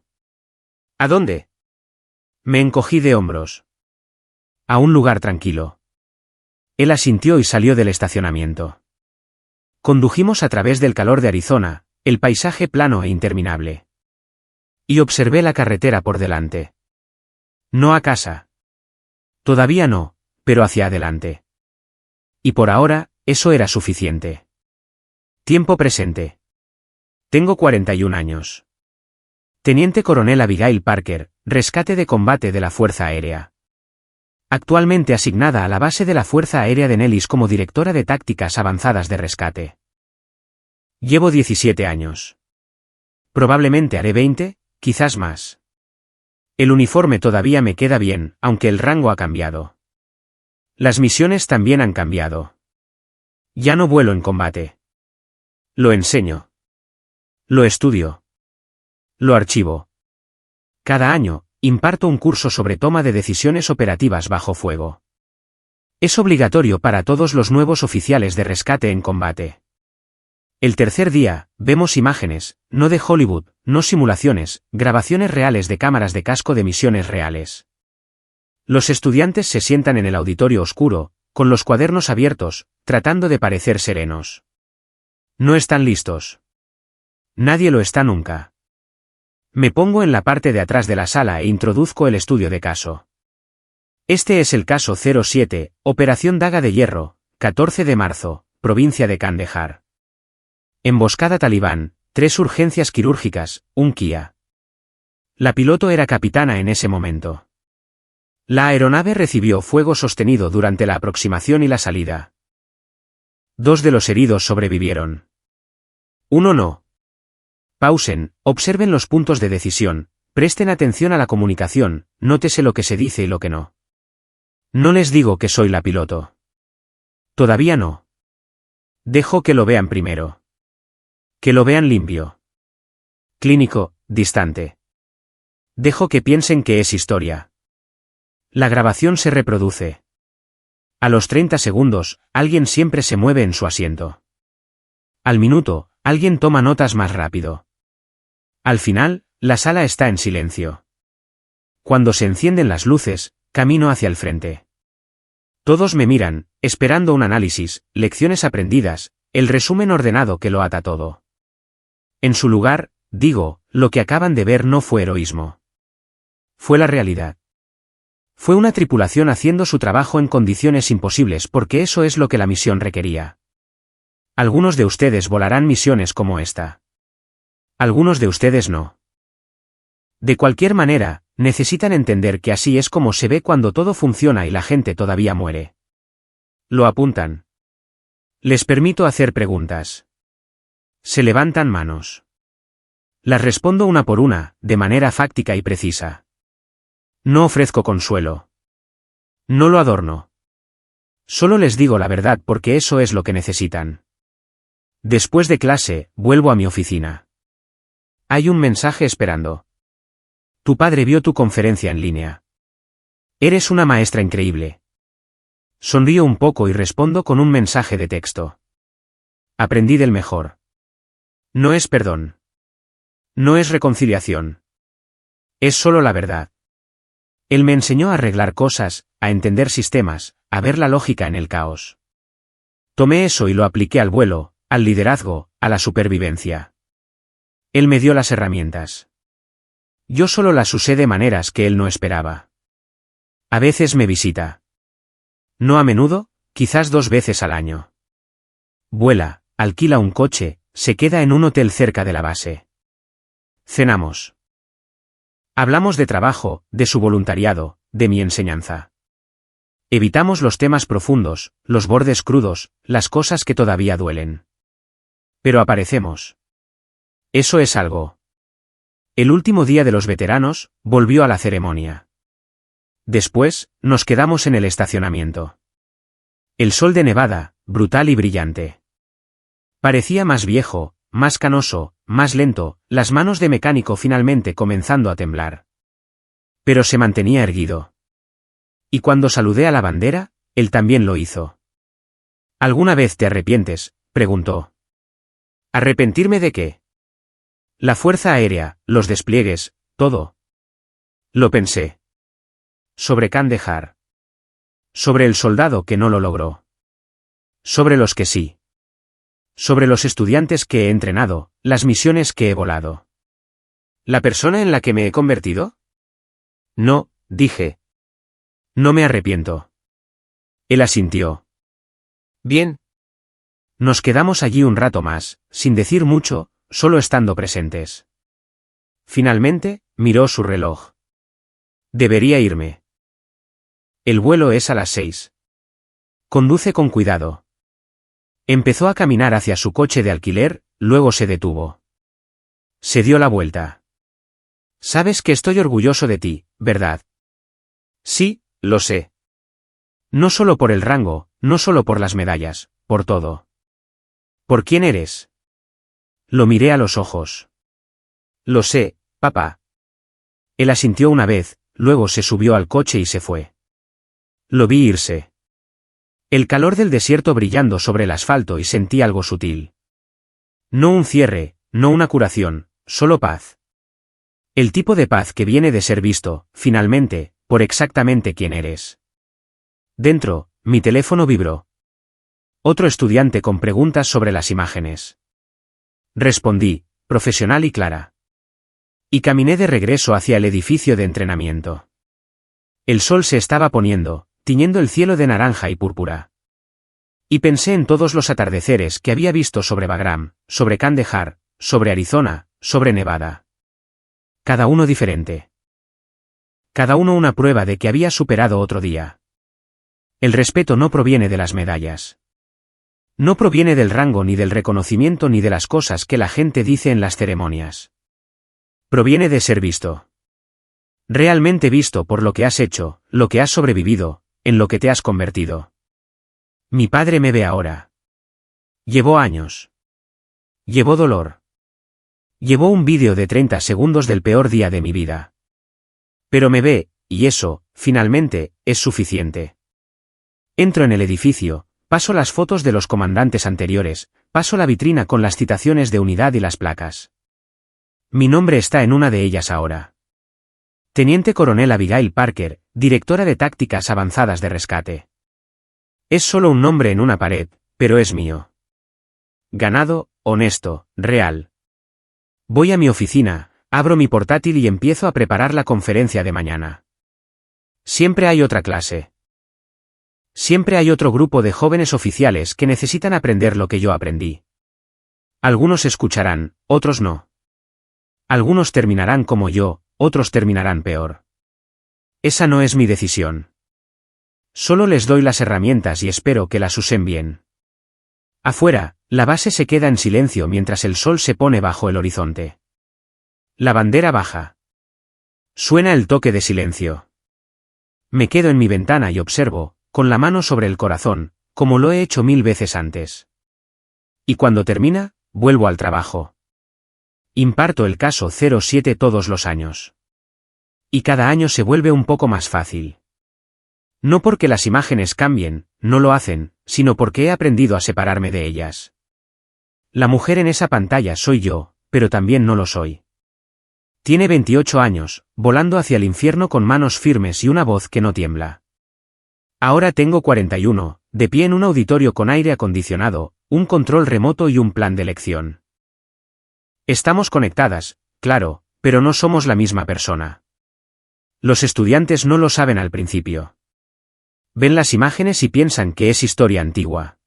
¿A dónde? Me encogí de hombros. A un lugar tranquilo. Él asintió y salió del estacionamiento. Condujimos a través del calor de Arizona, el paisaje plano e interminable. Y observé la carretera por delante. No a casa. Todavía no, pero hacia adelante. Y por ahora, eso era suficiente. Tiempo presente. Tengo 41 años. Teniente Coronel Abigail Parker, Rescate de combate de la Fuerza Aérea. Actualmente asignada a la base de la Fuerza Aérea de Nellis como directora de tácticas avanzadas de rescate. Llevo 17 años. Probablemente haré 20, quizás más. El uniforme todavía me queda bien, aunque el rango ha cambiado. Las misiones también han cambiado. Ya no vuelo en combate. Lo enseño. Lo estudio. Lo archivo. Cada año, imparto un curso sobre toma de decisiones operativas bajo fuego. Es obligatorio para todos los nuevos oficiales de rescate en combate. El tercer día, vemos imágenes, no de Hollywood, no simulaciones, grabaciones reales de cámaras de casco de misiones reales. Los estudiantes se sientan en el auditorio oscuro, con los cuadernos abiertos, tratando de parecer serenos. No están listos. Nadie lo está nunca. Me pongo en la parte de atrás de la sala e introduzco el estudio de caso. Este es el caso 07, Operación Daga de Hierro, 14 de marzo, provincia de Kandahar. Emboscada talibán, 3 urgencias quirúrgicas, un Kia. La piloto era capitana en ese momento. La aeronave recibió fuego sostenido durante la aproximación y la salida. 2 de los heridos sobrevivieron. 1 no. Pausen, observen los puntos de decisión, presten atención a la comunicación, nótese lo que se dice y lo que no. No les digo que soy la piloto. Todavía no. Dejo que lo vean primero. Que lo vean limpio. Clínico, distante. Dejo que piensen que es historia. La grabación se reproduce. A los 30 segundos, alguien siempre se mueve en su asiento. Al minuto, alguien toma notas más rápido. Al final, la sala está en silencio. Cuando se encienden las luces, camino hacia el frente. Todos me miran, esperando un análisis, lecciones aprendidas, el resumen ordenado que lo ata todo. En su lugar, digo, lo que acaban de ver no fue heroísmo. Fue la realidad. Fue una tripulación haciendo su trabajo en condiciones imposibles porque eso es lo que la misión requería. Algunos de ustedes volarán misiones como esta. Algunos de ustedes no. De cualquier manera, necesitan entender que así es como se ve cuando todo funciona y la gente todavía muere. Lo apuntan. Les permito hacer preguntas. Se levantan manos. Las respondo una por una, de manera fáctica y precisa. No ofrezco consuelo. No lo adorno. Solo les digo la verdad porque eso es lo que necesitan. Después de clase, vuelvo a mi oficina. Hay un mensaje esperando. Tu padre vio tu conferencia en línea. Eres una maestra increíble. Sonrío un poco y respondo con un mensaje de texto. Aprendí del mejor. No es perdón. No es reconciliación. Es solo la verdad. Él me enseñó a arreglar cosas, a entender sistemas, a ver la lógica en el caos. Tomé eso y lo apliqué al vuelo, al liderazgo, a la supervivencia. Él me dio las herramientas. Yo solo las usé de maneras que él no esperaba. A veces me visita. No a menudo, quizás 2 veces al año. Vuela, alquila un coche, se queda en un hotel cerca de la base. Cenamos. Hablamos de trabajo, de su voluntariado, de mi enseñanza. Evitamos los temas profundos, los bordes crudos, las cosas que todavía duelen. Pero aparecemos. Eso es algo. El último día de los veteranos, volvió a la ceremonia. Después, nos quedamos en el estacionamiento. El sol de Nevada, brutal y brillante. Parecía más viejo, más canoso, más lento, las manos de mecánico finalmente comenzando a temblar. Pero se mantenía erguido. Y cuando saludé a la bandera, él también lo hizo. ¿Alguna vez te arrepientes?, preguntó. ¿Arrepentirme de qué? La Fuerza Aérea, los despliegues, todo. Lo pensé. Sobre Kandahar. Sobre el soldado que no lo logró. Sobre los que sí. Sobre los estudiantes que he entrenado, las misiones que he volado. ¿La persona en la que me he convertido? No, dije. No me arrepiento. Él asintió. Bien. Nos quedamos allí un rato más, sin decir mucho, solo estando presentes. Finalmente, miró su reloj. Debería irme. El vuelo es a las 6. Conduce con cuidado. Empezó a caminar hacia su coche de alquiler, luego se detuvo. Se dio la vuelta. Sabes que estoy orgulloso de ti, ¿verdad? Sí, lo sé. No solo por el rango, no solo por las medallas, por todo. ¿Por quién eres? Lo miré a los ojos. Lo sé, papá. Él asintió una vez, luego se subió al coche y se fue. Lo vi irse. El calor del desierto brillando sobre el asfalto y sentí algo sutil. No un cierre, no una curación, solo paz. El tipo de paz que viene de ser visto, finalmente, por exactamente quién eres. Dentro, mi teléfono vibró. Otro estudiante con preguntas sobre las imágenes. Respondí, profesional y clara. Y caminé de regreso hacia el edificio de entrenamiento. El sol se estaba poniendo, tiñendo el cielo de naranja y púrpura. Y pensé en todos los atardeceres que había visto sobre Bagram, sobre Kandahar, sobre Arizona, sobre Nevada. Cada uno diferente. Cada uno una prueba de que había superado otro día. El respeto no proviene de las medallas. No proviene del rango ni del reconocimiento ni de las cosas que la gente dice en las ceremonias. Proviene de ser visto. Realmente visto por lo que has hecho, lo que has sobrevivido, en lo que te has convertido. Mi padre me ve ahora. Llevó años. Llevó dolor. Llevó un vídeo de 30 segundos del peor día de mi vida. Pero me ve, y eso, finalmente, es suficiente. Entro en el edificio, paso las fotos de los comandantes anteriores, paso la vitrina con las citaciones de unidad y las placas. Mi nombre está en una de ellas ahora. Teniente Coronel Abigail Parker, directora de tácticas avanzadas de rescate. Es solo un nombre en una pared, pero es mío. Ganado, honesto, real. Voy a mi oficina, abro mi portátil y empiezo a preparar la conferencia de mañana. Siempre hay otra clase. Siempre hay otro grupo de jóvenes oficiales que necesitan aprender lo que yo aprendí. Algunos escucharán, otros no. Algunos terminarán como yo, otros terminarán peor. Esa no es mi decisión. Solo les doy las herramientas y espero que las usen bien. Afuera, la base se queda en silencio mientras el sol se pone bajo el horizonte. La bandera baja. Suena el toque de silencio. Me quedo en mi ventana y observo, con la mano sobre el corazón, como lo he hecho 1000 veces antes. Y cuando termina, vuelvo al trabajo. Imparto el caso 07 todos los años. Y cada año se vuelve un poco más fácil. No porque las imágenes cambien, no lo hacen, sino porque he aprendido a separarme de ellas. La mujer en esa pantalla soy yo, pero también no lo soy. Tiene 28 años, volando hacia el infierno con manos firmes y una voz que no tiembla. Ahora tengo 41, de pie en un auditorio con aire acondicionado, un control remoto y un plan de lección. Estamos conectadas, claro, pero no somos la misma persona. Los estudiantes no lo saben al principio. Ven las imágenes y piensan que es historia antigua.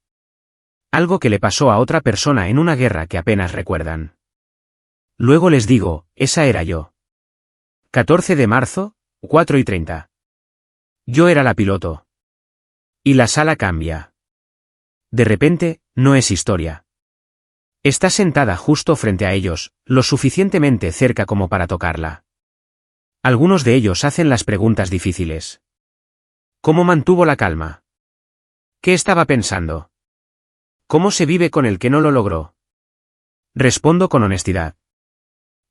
Algo que le pasó a otra persona en una guerra que apenas recuerdan. Luego les digo, esa era yo. 14 de marzo, 4:30. Yo era la piloto. Y la sala cambia. De repente, no es historia. Está sentada justo frente a ellos, lo suficientemente cerca como para tocarla. Algunos de ellos hacen las preguntas difíciles. ¿Cómo mantuvo la calma? ¿Qué estaba pensando? ¿Cómo se vive con el que no lo logró? Respondo con honestidad.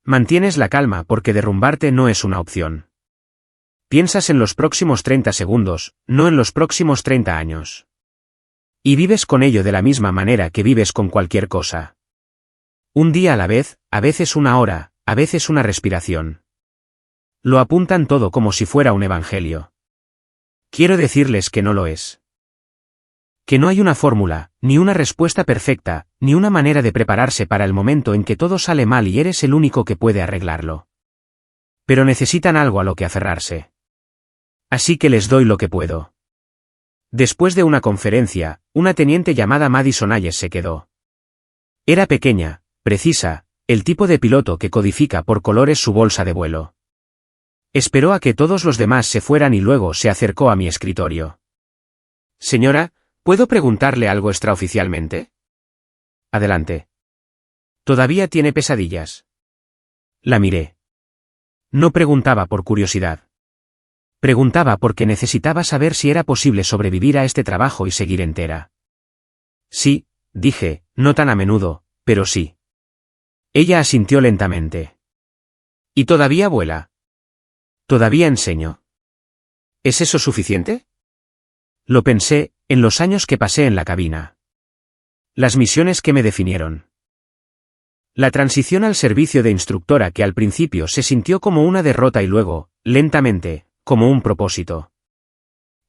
Mantienes la calma porque derrumbarte no es una opción. Piensas en los próximos 30 segundos, no en los próximos 30 años. Y vives con ello de la misma manera que vives con cualquier cosa. Un día a la vez, a veces una hora, a veces una respiración. Lo apuntan todo como si fuera un evangelio. Quiero decirles que no lo es. Que no hay una fórmula, ni una respuesta perfecta, ni una manera de prepararse para el momento en que todo sale mal y eres el único que puede arreglarlo. Pero necesitan algo a lo que aferrarse. Así que les doy lo que puedo. Después de una conferencia, una teniente llamada Madison Ayes se quedó. Era pequeña, precisa, el tipo de piloto que codifica por colores su bolsa de vuelo. Esperó a que todos los demás se fueran y luego se acercó a mi escritorio. Señora, ¿puedo preguntarle algo extraoficialmente? Adelante. ¿Todavía tiene pesadillas? La miré. No preguntaba por curiosidad. Preguntaba porque necesitaba saber si era posible sobrevivir a este trabajo y seguir entera. Sí, dije, no tan a menudo, pero sí. Ella asintió lentamente. ¿Y todavía vuela? Todavía enseño. ¿Es eso suficiente? Lo pensé, en los años que pasé en la cabina. Las misiones que me definieron. La transición al servicio de instructora que al principio se sintió como una derrota y luego, lentamente, como un propósito.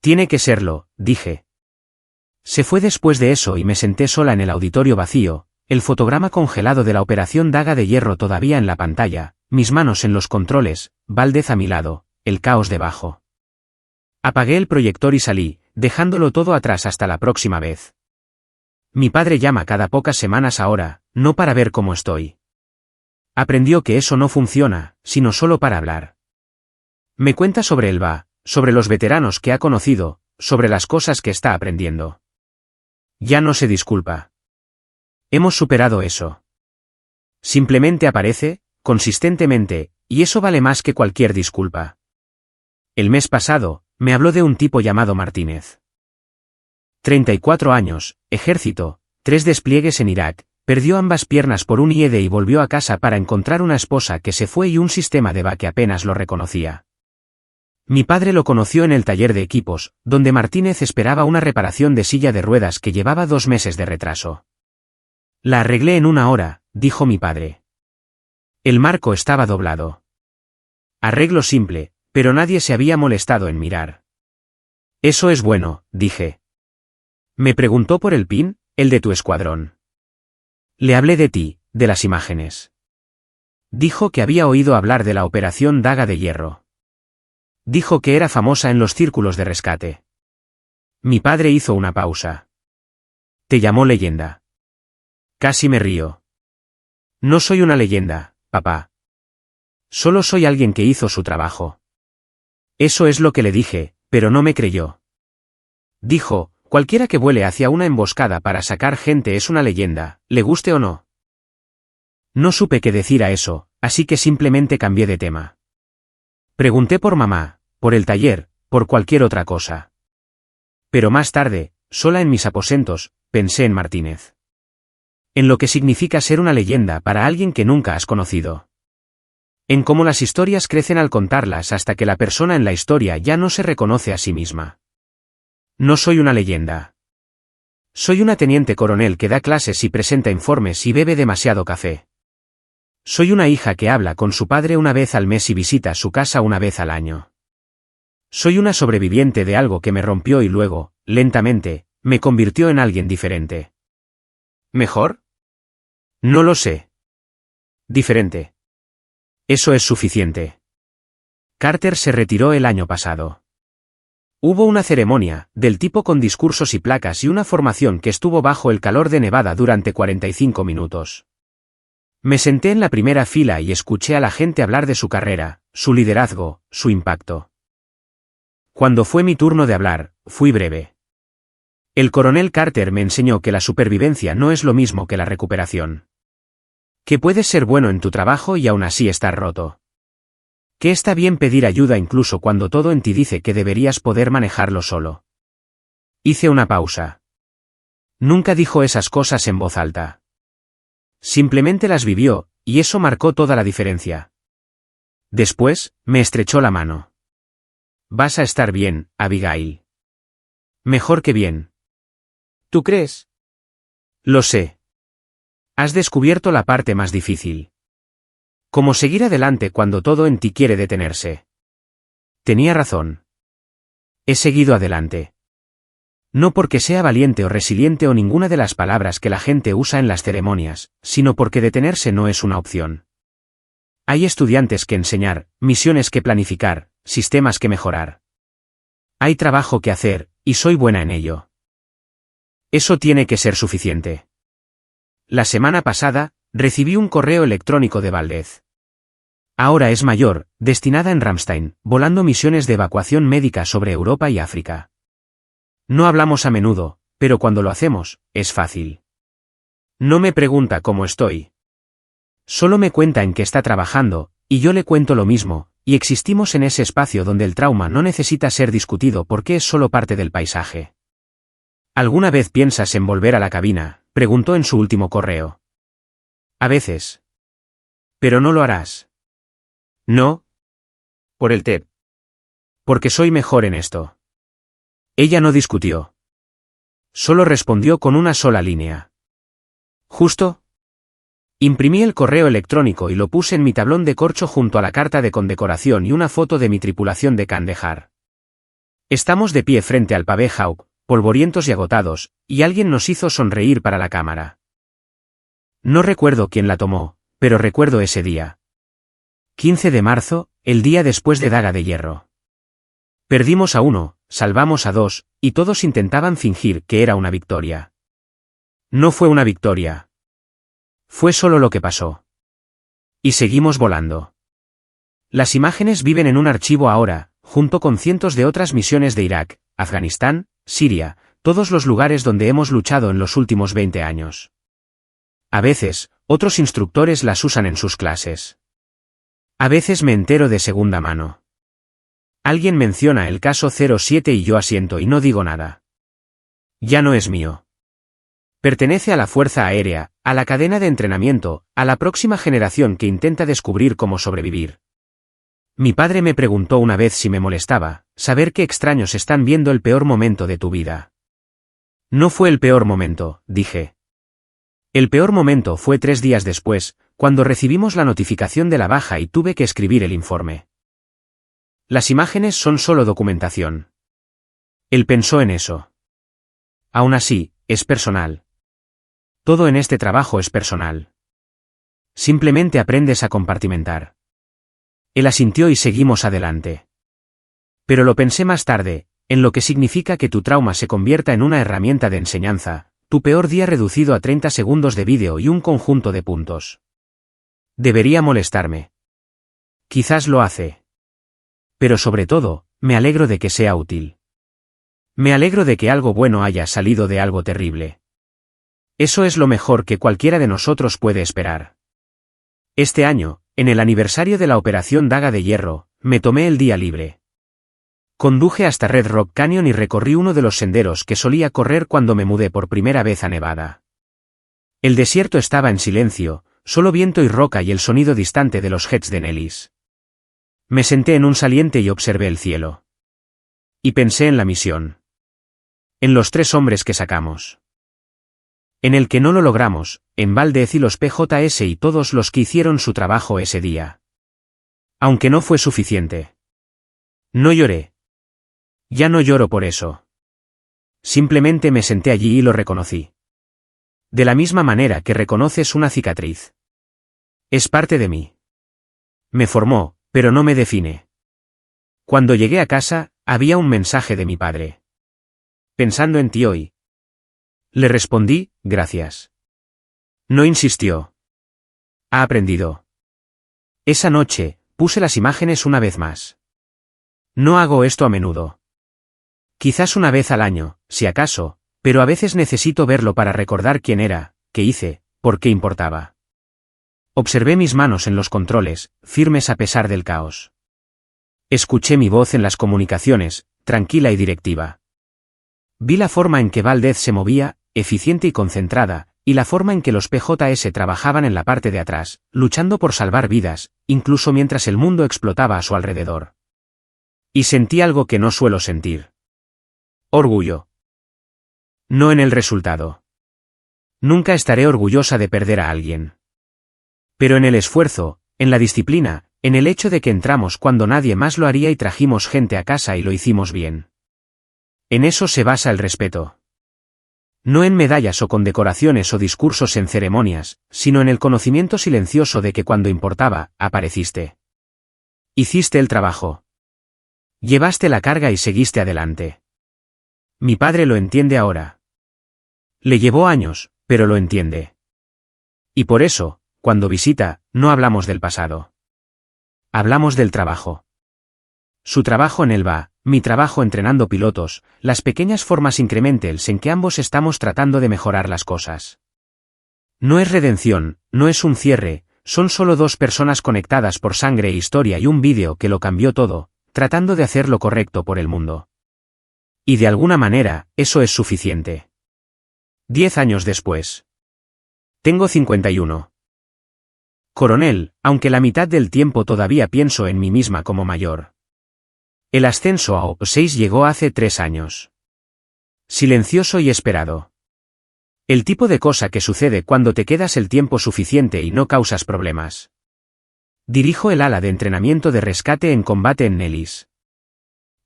Tiene que serlo, dije. Se fue después de eso y me senté sola en el auditorio vacío, el fotograma congelado de la operación Daga de Hierro todavía en la pantalla, mis manos en los controles, Valdez a mi lado, el caos debajo. Apagué el proyector y salí, dejándolo todo atrás hasta la próxima vez. Mi padre llama cada pocas semanas ahora, no para ver cómo estoy. Aprendió que eso no funciona, sino solo para hablar. Me cuenta sobre el VA, sobre los veteranos que ha conocido, sobre las cosas que está aprendiendo. Ya no se disculpa. Hemos superado eso. Simplemente aparece, consistentemente, y eso vale más que cualquier disculpa. El mes pasado, me habló de un tipo llamado Martínez. 34 años, ejército, 3 despliegues en Irak, perdió ambas piernas por un IED y volvió a casa para encontrar una esposa que se fue y un sistema de VA que apenas lo reconocía. Mi padre lo conoció en el taller de equipos, donde Martínez esperaba una reparación de silla de ruedas que llevaba 2 meses de retraso. La arreglé en 1 hora, dijo mi padre. El marco estaba doblado. Arreglo simple, pero nadie se había molestado en mirar. Eso es bueno, dije. Me preguntó por el PIN, el de tu escuadrón. Le hablé de ti, de las imágenes. Dijo que había oído hablar de la operación Daga de Hierro. Dijo que era famosa en los círculos de rescate. Mi padre hizo una pausa. Te llamó leyenda. Casi me río. No soy una leyenda, papá. Solo soy alguien que hizo su trabajo. Eso es lo que le dije, pero no me creyó. Dijo, cualquiera que vuele hacia una emboscada para sacar gente es una leyenda, le guste o no. No supe qué decir a eso, así que simplemente cambié de tema. Pregunté por mamá, por el taller, por cualquier otra cosa. Pero más tarde, sola en mis aposentos, pensé en Martínez. En lo que significa ser una leyenda para alguien que nunca has conocido. En cómo las historias crecen al contarlas hasta que la persona en la historia ya no se reconoce a sí misma. No soy una leyenda. Soy una teniente coronel que da clases y presenta informes y bebe demasiado café. Soy una hija que habla con su padre 1 vez al mes y visita su casa 1 vez al año. Soy una sobreviviente de algo que me rompió y luego, lentamente, me convirtió en alguien diferente. ¿Mejor? No lo sé. Diferente. Eso es suficiente. Carter se retiró el año pasado. Hubo una ceremonia, del tipo con discursos y placas y una formación que estuvo bajo el calor de Nevada durante 45 minutos. Me senté en la primera fila y escuché a la gente hablar de su carrera, su liderazgo, su impacto. Cuando fue mi turno de hablar, fui breve. El coronel Carter me enseñó que la supervivencia no es lo mismo que la recuperación. Que puedes ser bueno en tu trabajo y aún así estar roto. Que está bien pedir ayuda incluso cuando todo en ti dice que deberías poder manejarlo solo. Hice una pausa. Nunca dijo esas cosas en voz alta. Simplemente las vivió, y eso marcó toda la diferencia. Después, me estrechó la mano. Vas a estar bien, Abigail. Mejor que bien. ¿Tú crees? Lo sé. Has descubierto la parte más difícil. Cómo seguir adelante cuando todo en ti quiere detenerse. Tenía razón. He seguido adelante. No porque sea valiente o resiliente o ninguna de las palabras que la gente usa en las ceremonias, sino porque detenerse no es una opción. Hay estudiantes que enseñar, misiones que planificar, sistemas que mejorar. Hay trabajo que hacer, y soy buena en ello. Eso tiene que ser suficiente. La semana pasada, recibí un correo electrónico de Valdez. Ahora es mayor, destinada en Ramstein, volando misiones de evacuación médica sobre Europa y África. No hablamos a menudo, pero cuando lo hacemos, es fácil. No me pregunta cómo estoy. Solo me cuenta en qué está trabajando, y yo le cuento lo mismo, y existimos en ese espacio donde el trauma no necesita ser discutido porque es solo parte del paisaje. ¿Alguna vez piensas en volver a la cabina?, preguntó en su último correo. A veces. Pero no lo harás. No. Por el TEP. Porque soy mejor en esto. Ella no discutió. Solo respondió con una sola línea. ¿Justo? Imprimí el correo electrónico y lo puse en mi tablón de corcho junto a la carta de condecoración y una foto de mi tripulación de Kandahar. Estamos de pie frente al pavé Hawk, polvorientos y agotados, y alguien nos hizo sonreír para la cámara. No recuerdo quién la tomó, pero recuerdo ese día. 15 de marzo, el día después de Daga de Hierro. Perdimos a 1, salvamos a 2, y todos intentaban fingir que era una victoria. No fue una victoria. Fue solo lo que pasó. Y seguimos volando. Las imágenes viven en un archivo ahora, junto con cientos de otras misiones de Irak, Afganistán, Siria, todos los lugares donde hemos luchado en los últimos 20 años. A veces, otros instructores las usan en sus clases. A veces me entero de segunda mano. Alguien menciona el caso 07 y yo asiento y no digo nada. Ya no es mío. Pertenece a la Fuerza Aérea, a la cadena de entrenamiento, a la próxima generación que intenta descubrir cómo sobrevivir. Mi padre me preguntó una vez si me molestaba saber que extraños están viendo el peor momento de tu vida. No fue el peor momento, dije. El peor momento fue 3 días después, cuando recibimos la notificación de la baja y tuve que escribir el informe. Las imágenes son solo documentación. Él pensó en eso. Aún así, es personal. Todo en este trabajo es personal. Simplemente aprendes a compartimentar. Él asintió y seguimos adelante. Pero lo pensé más tarde, en lo que significa que tu trauma se convierta en una herramienta de enseñanza, tu peor día reducido a 30 segundos de vídeo y un conjunto de puntos. Debería molestarme. Quizás lo hace. Pero sobre todo, me alegro de que sea útil. Me alegro de que algo bueno haya salido de algo terrible. Eso es lo mejor que cualquiera de nosotros puede esperar. Este año, en el aniversario de la Operación Daga de Hierro, me tomé el día libre. Conduje hasta Red Rock Canyon y recorrí uno de los senderos que solía correr cuando me mudé por primera vez a Nevada. El desierto estaba en silencio, solo viento y roca y el sonido distante de los jets de Nellis. Me senté en un saliente y observé el cielo. Y pensé en la misión. En los 3 hombres que sacamos. En el que no lo logramos, en Valdez y los PJS y todos los que hicieron su trabajo ese día. Aunque no fue suficiente. No lloré. Ya no lloro por eso. Simplemente me senté allí y lo reconocí. De la misma manera que reconoces una cicatriz. Es parte de mí. Me formó, pero no me define. Cuando llegué a casa, había un mensaje de mi padre. Pensando en ti hoy. Le respondí, gracias. No insistió. Ha aprendido. Esa noche, puse las imágenes una vez más. No hago esto a menudo. Quizás una vez al año, si acaso, pero a veces necesito verlo para recordar quién era, qué hice, por qué importaba. Observé mis manos en los controles, firmes a pesar del caos. Escuché mi voz en las comunicaciones, tranquila y directiva. Vi la forma en que Valdez se movía, eficiente y concentrada, y la forma en que los PJS trabajaban en la parte de atrás, luchando por salvar vidas, incluso mientras el mundo explotaba a su alrededor. Y sentí algo que no suelo sentir. Orgullo. No en el resultado. Nunca estaré orgullosa de perder a alguien. Pero en el esfuerzo, en la disciplina, en el hecho de que entramos cuando nadie más lo haría y trajimos gente a casa y lo hicimos bien. En eso se basa el respeto. No en medallas o condecoraciones o discursos en ceremonias, sino en el conocimiento silencioso de que cuando importaba, apareciste. Hiciste el trabajo. Llevaste la carga y seguiste adelante. Mi padre lo entiende ahora. Le llevó años, pero lo entiende. Y por eso, cuando visita, no hablamos del pasado. Hablamos del trabajo. Su trabajo en el BA, mi trabajo entrenando pilotos, las pequeñas formas incrementales en que ambos estamos tratando de mejorar las cosas. No es redención, no es un cierre, son solo dos personas conectadas por sangre e historia y un vídeo que lo cambió todo, tratando de hacer lo correcto por el mundo. Y de alguna manera, eso es suficiente. 10 años después. Tengo 51. Coronel, aunque la mitad del tiempo todavía pienso en mí misma como mayor. El ascenso a OP6 llegó hace 3 años. Silencioso y esperado. El tipo de cosa que sucede cuando te quedas el tiempo suficiente y no causas problemas. Dirijo el ala de entrenamiento de rescate en combate en Nellis.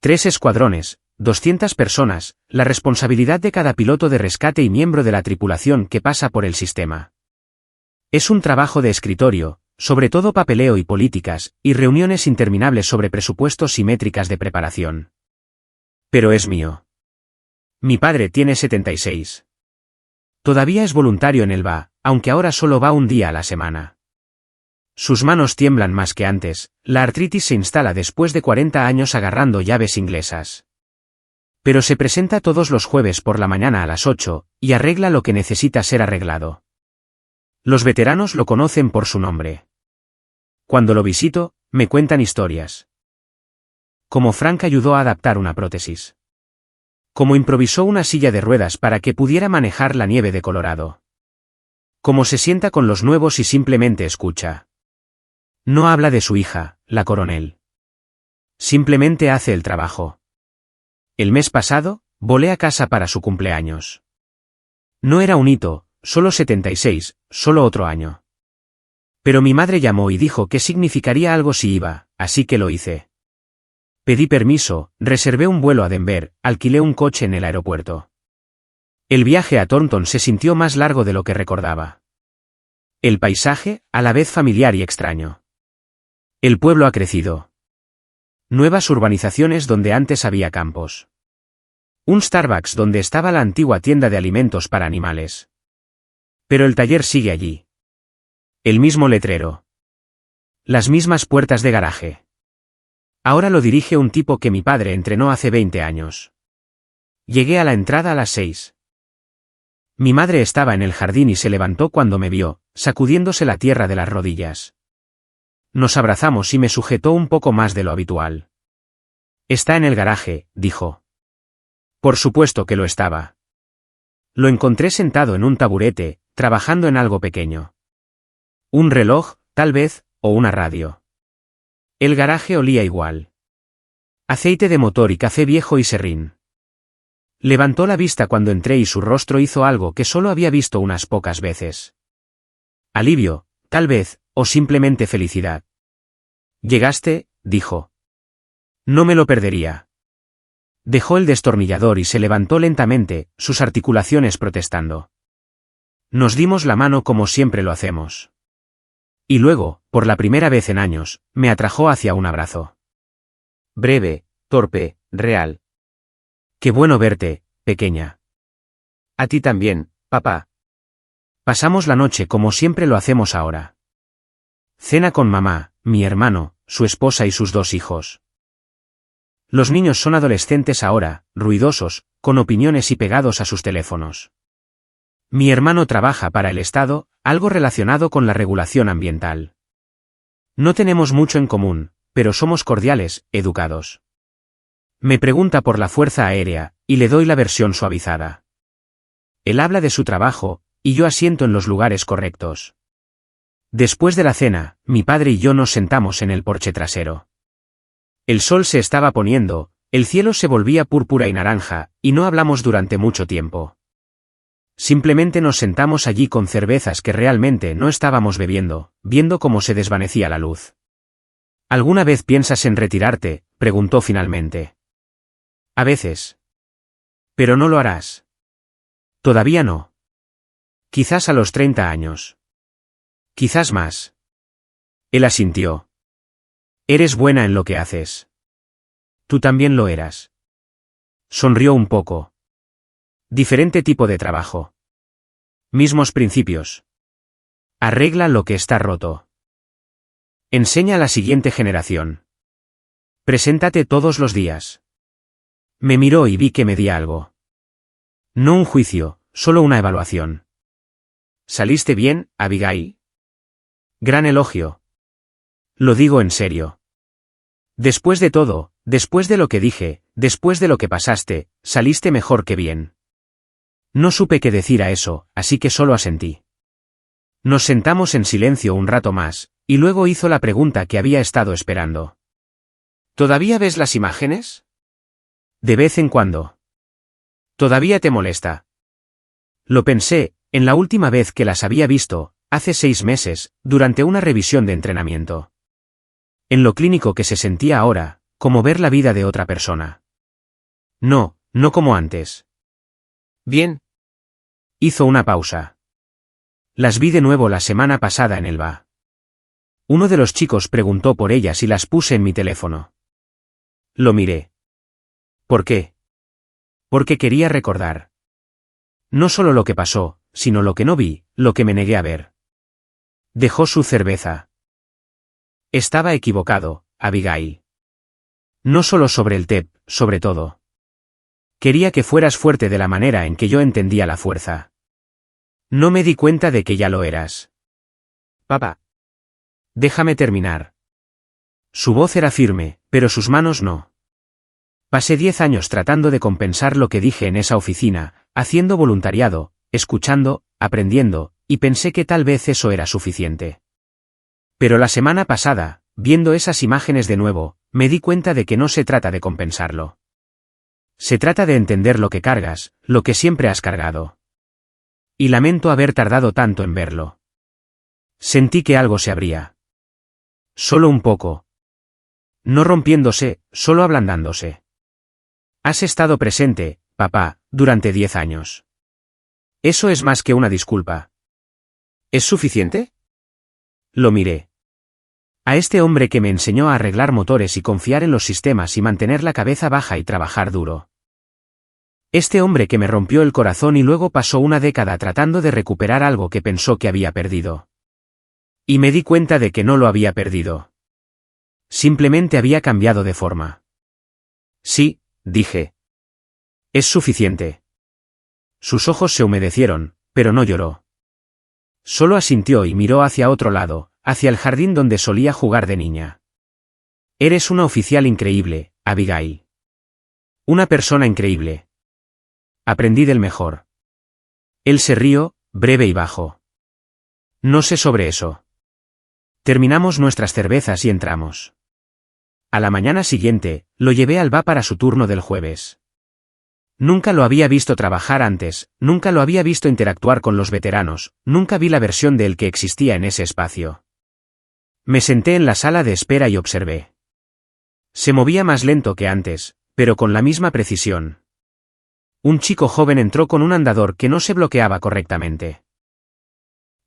3 escuadrones, 200 personas, la responsabilidad de cada piloto de rescate y miembro de la tripulación que pasa por el sistema. Es un trabajo de escritorio, sobre todo papeleo y políticas, y reuniones interminables sobre presupuestos y métricas de preparación. Pero es mío. Mi padre tiene 76. Todavía es voluntario en el BA, aunque ahora solo va un día a la semana. Sus manos tiemblan más que antes, la artritis se instala después de 40 años agarrando llaves inglesas. Pero se presenta todos los jueves por la mañana a las 8, y arregla lo que necesita ser arreglado. Los veteranos lo conocen por su nombre. Cuando lo visito, me cuentan historias. Cómo Frank ayudó a adaptar una prótesis. Cómo improvisó una silla de ruedas para que pudiera manejar la nieve de Colorado. Cómo se sienta con los nuevos y simplemente escucha. No habla de su hija, la coronel. Simplemente hace el trabajo. El mes pasado, volé a casa para su cumpleaños. No era un hito, solo 76, solo otro año. Pero mi madre llamó y dijo que significaría algo si iba, así que lo hice. Pedí permiso, reservé un vuelo a Denver, alquilé un coche en el aeropuerto. El viaje a Thornton se sintió más largo de lo que recordaba. El paisaje, a la vez familiar y extraño. El pueblo ha crecido. Nuevas urbanizaciones donde antes había campos. Un Starbucks donde estaba la antigua tienda de alimentos para animales. Pero el taller sigue allí. El mismo letrero. Las mismas puertas de garaje. Ahora lo dirige un tipo que mi padre entrenó hace 20 años. Llegué a la entrada a las 6. Mi madre estaba en el jardín y se levantó cuando me vio, sacudiéndose la tierra de las rodillas. Nos abrazamos y me sujetó un poco más de lo habitual. Está en el garaje, dijo. Por supuesto que lo estaba. Lo encontré sentado en un taburete, trabajando en algo pequeño. Un reloj, tal vez, o una radio. El garaje olía igual. Aceite de motor y café viejo y serrín. Levantó la vista cuando entré y su rostro hizo algo que solo había visto unas pocas veces. Alivio, tal vez, o simplemente felicidad. «¿Llegaste?», dijo. No me lo perdería. Dejó el destornillador y se levantó lentamente, sus articulaciones protestando. Nos dimos la mano como siempre lo hacemos. Y luego, por la primera vez en años, me atrajo hacia un abrazo. Breve, torpe, real. Qué bueno verte, pequeña. A ti también, papá. Pasamos la noche como siempre lo hacemos ahora. Cena con mamá, mi hermano, su esposa y sus 2 hijos. Los niños son adolescentes ahora, ruidosos, con opiniones y pegados a sus teléfonos. Mi hermano trabaja para el Estado, algo relacionado con la regulación ambiental. No tenemos mucho en común, pero somos cordiales, educados. Me pregunta por la Fuerza Aérea, y le doy la versión suavizada. Él habla de su trabajo, y yo asiento en los lugares correctos. Después de la cena, mi padre y yo nos sentamos en el porche trasero. El sol se estaba poniendo, el cielo se volvía púrpura y naranja, y no hablamos durante mucho tiempo. Simplemente nos sentamos allí con cervezas que realmente no estábamos bebiendo, viendo cómo se desvanecía la luz. ¿Alguna vez piensas en retirarte?, preguntó finalmente. A veces. Pero no lo harás. Todavía no. Quizás a los 30 años. Quizás más. Él asintió. Eres buena en lo que haces. Tú también lo eras. Sonrió un poco. Diferente tipo de trabajo. Mismos principios. Arregla lo que está roto. Enseña a la siguiente generación. Preséntate todos los días. Me miró y vi que medía algo. No un juicio, solo una evaluación. ¿Saliste bien, Abigail? Gran elogio. Lo digo en serio. Después de todo, después de lo que dije, después de lo que pasaste, saliste mejor que bien. No supe qué decir a eso, así que solo asentí. Nos sentamos en silencio un rato más, y luego hizo la pregunta que había estado esperando. ¿Todavía ves las imágenes? De vez en cuando. ¿Todavía te molesta? Lo pensé, en la última vez que las había visto, hace 6 meses, durante una revisión de entrenamiento. En lo clínico que se sentía ahora, como ver la vida de otra persona. No, no como antes. Bien. Hizo una pausa. Las vi de nuevo la semana pasada en el bar. Uno de los chicos preguntó por ellas y las puse en mi teléfono. Lo miré. ¿Por qué? Porque quería recordar. No solo lo que pasó, sino lo que no vi, lo que me negué a ver. Dejó su cerveza. Estaba equivocado, Abigail. No solo sobre el TEP, sobre todo. Quería que fueras fuerte de la manera en que yo entendía la fuerza. No me di cuenta de que ya lo eras. Papá. Déjame terminar. Su voz era firme, pero sus manos no. Pasé 10 años tratando de compensar lo que dije en esa oficina, haciendo voluntariado, escuchando, aprendiendo, y pensé que tal vez eso era suficiente. Pero la semana pasada, viendo esas imágenes de nuevo, me di cuenta de que no se trata de compensarlo. Se trata de entender lo que cargas, lo que siempre has cargado. Y lamento haber tardado tanto en verlo. Sentí que algo se abría. Solo un poco. No rompiéndose, solo ablandándose. Has estado presente, papá, durante 10 años. Eso es más que una disculpa. ¿Es suficiente? Lo miré. A este hombre que me enseñó a arreglar motores y confiar en los sistemas y mantener la cabeza baja y trabajar duro. Este hombre que me rompió el corazón y luego pasó una década tratando de recuperar algo que pensó que había perdido. Y me di cuenta de que no lo había perdido. Simplemente había cambiado de forma. Sí, dije. Es suficiente. Sus ojos se humedecieron, pero no lloró. Solo asintió y miró hacia otro lado, hacia el jardín donde solía jugar de niña. Eres una oficial increíble, Abigail. Una persona increíble. Aprendí del mejor. Él se rió, breve y bajo. No sé sobre eso. Terminamos nuestras cervezas y entramos. A la mañana siguiente, lo llevé al bar para su turno del jueves. Nunca lo había visto trabajar antes, nunca lo había visto interactuar con los veteranos, nunca vi la versión de él que existía en ese espacio. Me senté en la sala de espera y observé. Se movía más lento que antes, pero con la misma precisión. Un chico joven entró con un andador que no se bloqueaba correctamente.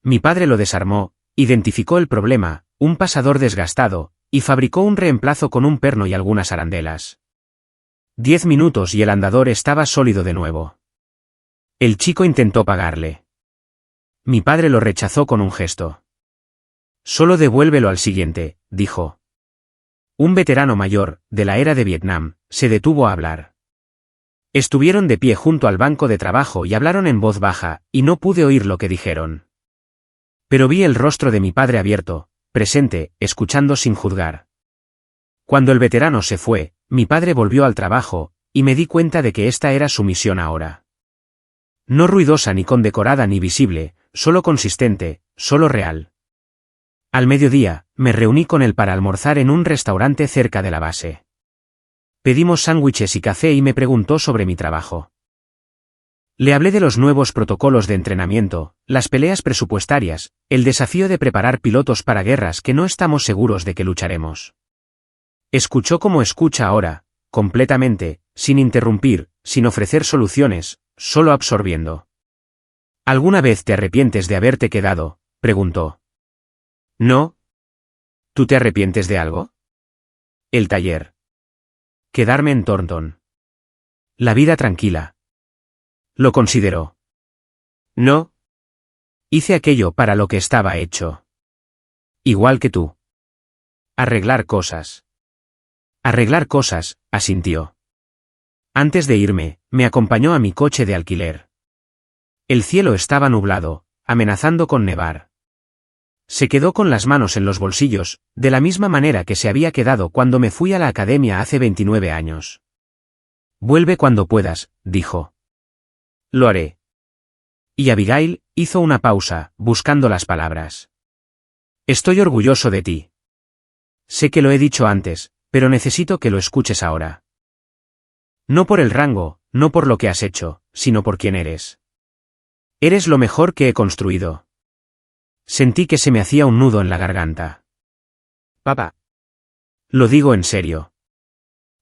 Mi padre lo desarmó, identificó el problema, un pasador desgastado, y fabricó un reemplazo con un perno y algunas arandelas. 10 minutos y el andador estaba sólido de nuevo. El chico intentó pagarle. Mi padre lo rechazó con un gesto. Solo devuélvelo al siguiente, dijo. Un veterano mayor, de la era de Vietnam, se detuvo a hablar. Estuvieron de pie junto al banco de trabajo y hablaron en voz baja, y no pude oír lo que dijeron. Pero vi el rostro de mi padre abierto, presente, escuchando sin juzgar. Cuando el veterano se fue, mi padre volvió al trabajo, y me di cuenta de que esta era su misión ahora. No ruidosa ni condecorada ni visible, solo consistente, solo real. Al mediodía, me reuní con él para almorzar en un restaurante cerca de la base. Pedimos sándwiches y café y me preguntó sobre mi trabajo. Le hablé de los nuevos protocolos de entrenamiento, las peleas presupuestarias, el desafío de preparar pilotos para guerras que no estamos seguros de que lucharemos. Escuchó como escucha ahora, completamente, sin interrumpir, sin ofrecer soluciones, solo absorbiendo. ¿Alguna vez te arrepientes de haberte quedado?, preguntó. ¿No? ¿Tú te arrepientes de algo? El taller. Quedarme en Thornton. La vida tranquila. Lo consideró. No. Hice aquello para lo que estaba hecho. Igual que tú. Arreglar cosas. Arreglar cosas, asintió. Antes de irme, me acompañó a mi coche de alquiler. El cielo estaba nublado, amenazando con nevar. Se quedó con las manos en los bolsillos, de la misma manera que se había quedado cuando me fui a la academia hace 29 años. Vuelve cuando puedas, dijo. Lo haré. Y Abigail hizo una pausa, buscando las palabras. Estoy orgulloso de ti. Sé que lo he dicho antes, pero necesito que lo escuches ahora. No por el rango, no por lo que has hecho, sino por quién eres. Eres lo mejor que he construido. Sentí que se me hacía un nudo en la garganta. Papá. Lo digo en serio.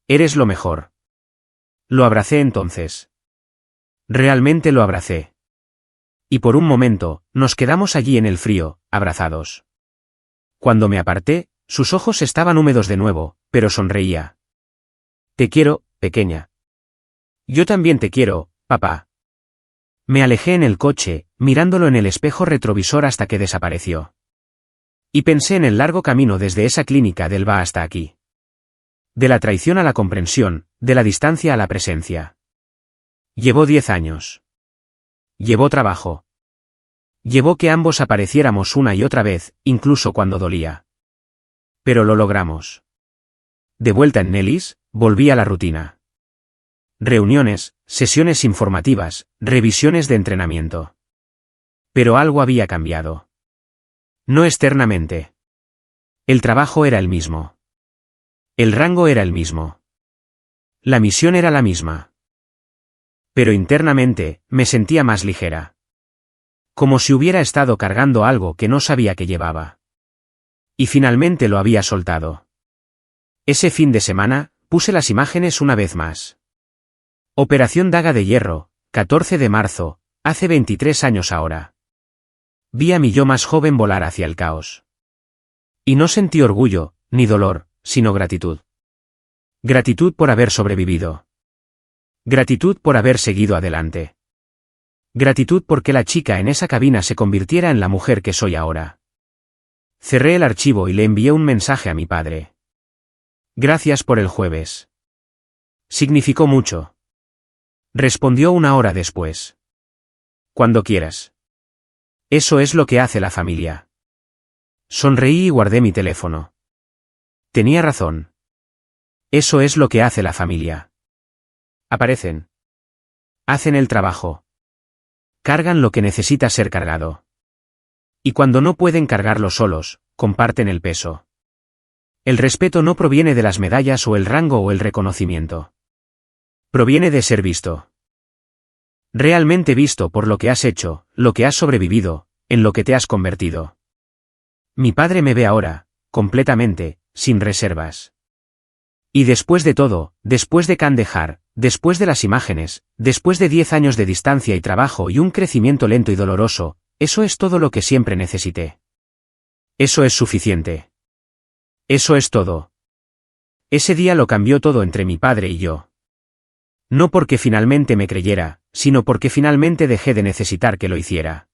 Eres lo mejor. Lo abracé entonces. Realmente lo abracé. Y por un momento, nos quedamos allí en el frío, abrazados. Cuando me aparté, sus ojos estaban húmedos de nuevo, pero sonreía. Te quiero, pequeña. Yo también te quiero, papá. Me alejé en el coche, mirándolo en el espejo retrovisor hasta que desapareció. Y pensé en el largo camino desde esa clínica del va hasta aquí. De la traición a la comprensión, de la distancia a la presencia. Llevó 10 años. Llevó trabajo. Llevó que ambos apareciéramos una y otra vez, incluso cuando dolía. Pero lo logramos. De vuelta en Nellis, volví a la rutina. Reuniones, sesiones informativas, revisiones de entrenamiento. Pero algo había cambiado. No externamente. El trabajo era el mismo. El rango era el mismo. La misión era la misma. Pero internamente, me sentía más ligera. Como si hubiera estado cargando algo que no sabía que llevaba. Y finalmente lo había soltado. Ese fin de semana, puse las imágenes una vez más. Operación Daga de Hierro, 14 de marzo, hace 23 años ahora. Vi a mi yo más joven volar hacia el caos. Y no sentí orgullo, ni dolor, sino gratitud. Gratitud por haber sobrevivido. Gratitud por haber seguido adelante. Gratitud porque la chica en esa cabina se convirtiera en la mujer que soy ahora. Cerré el archivo y le envié un mensaje a mi padre. Gracias por el jueves. Significó mucho. Respondió 1 hora después. Cuando quieras. Eso es lo que hace la familia. Sonreí y guardé mi teléfono. Tenía razón. Eso es lo que hace la familia. Aparecen. Hacen el trabajo. Cargan lo que necesita ser cargado. Y cuando no pueden cargarlo solos, comparten el peso. El respeto no proviene de las medallas o el rango o el reconocimiento. Proviene de ser visto. Realmente visto por lo que has hecho, lo que has sobrevivido, en lo que te has convertido. Mi padre me ve ahora, completamente, sin reservas. Y después de todo, después de Kandahar, después de las imágenes, después de 10 años de distancia y trabajo y un crecimiento lento y doloroso, eso es todo lo que siempre necesité. Eso es suficiente. Eso es todo. Ese día lo cambió todo entre mi padre y yo. No porque finalmente me creyera, sino porque finalmente dejé de necesitar que lo hiciera.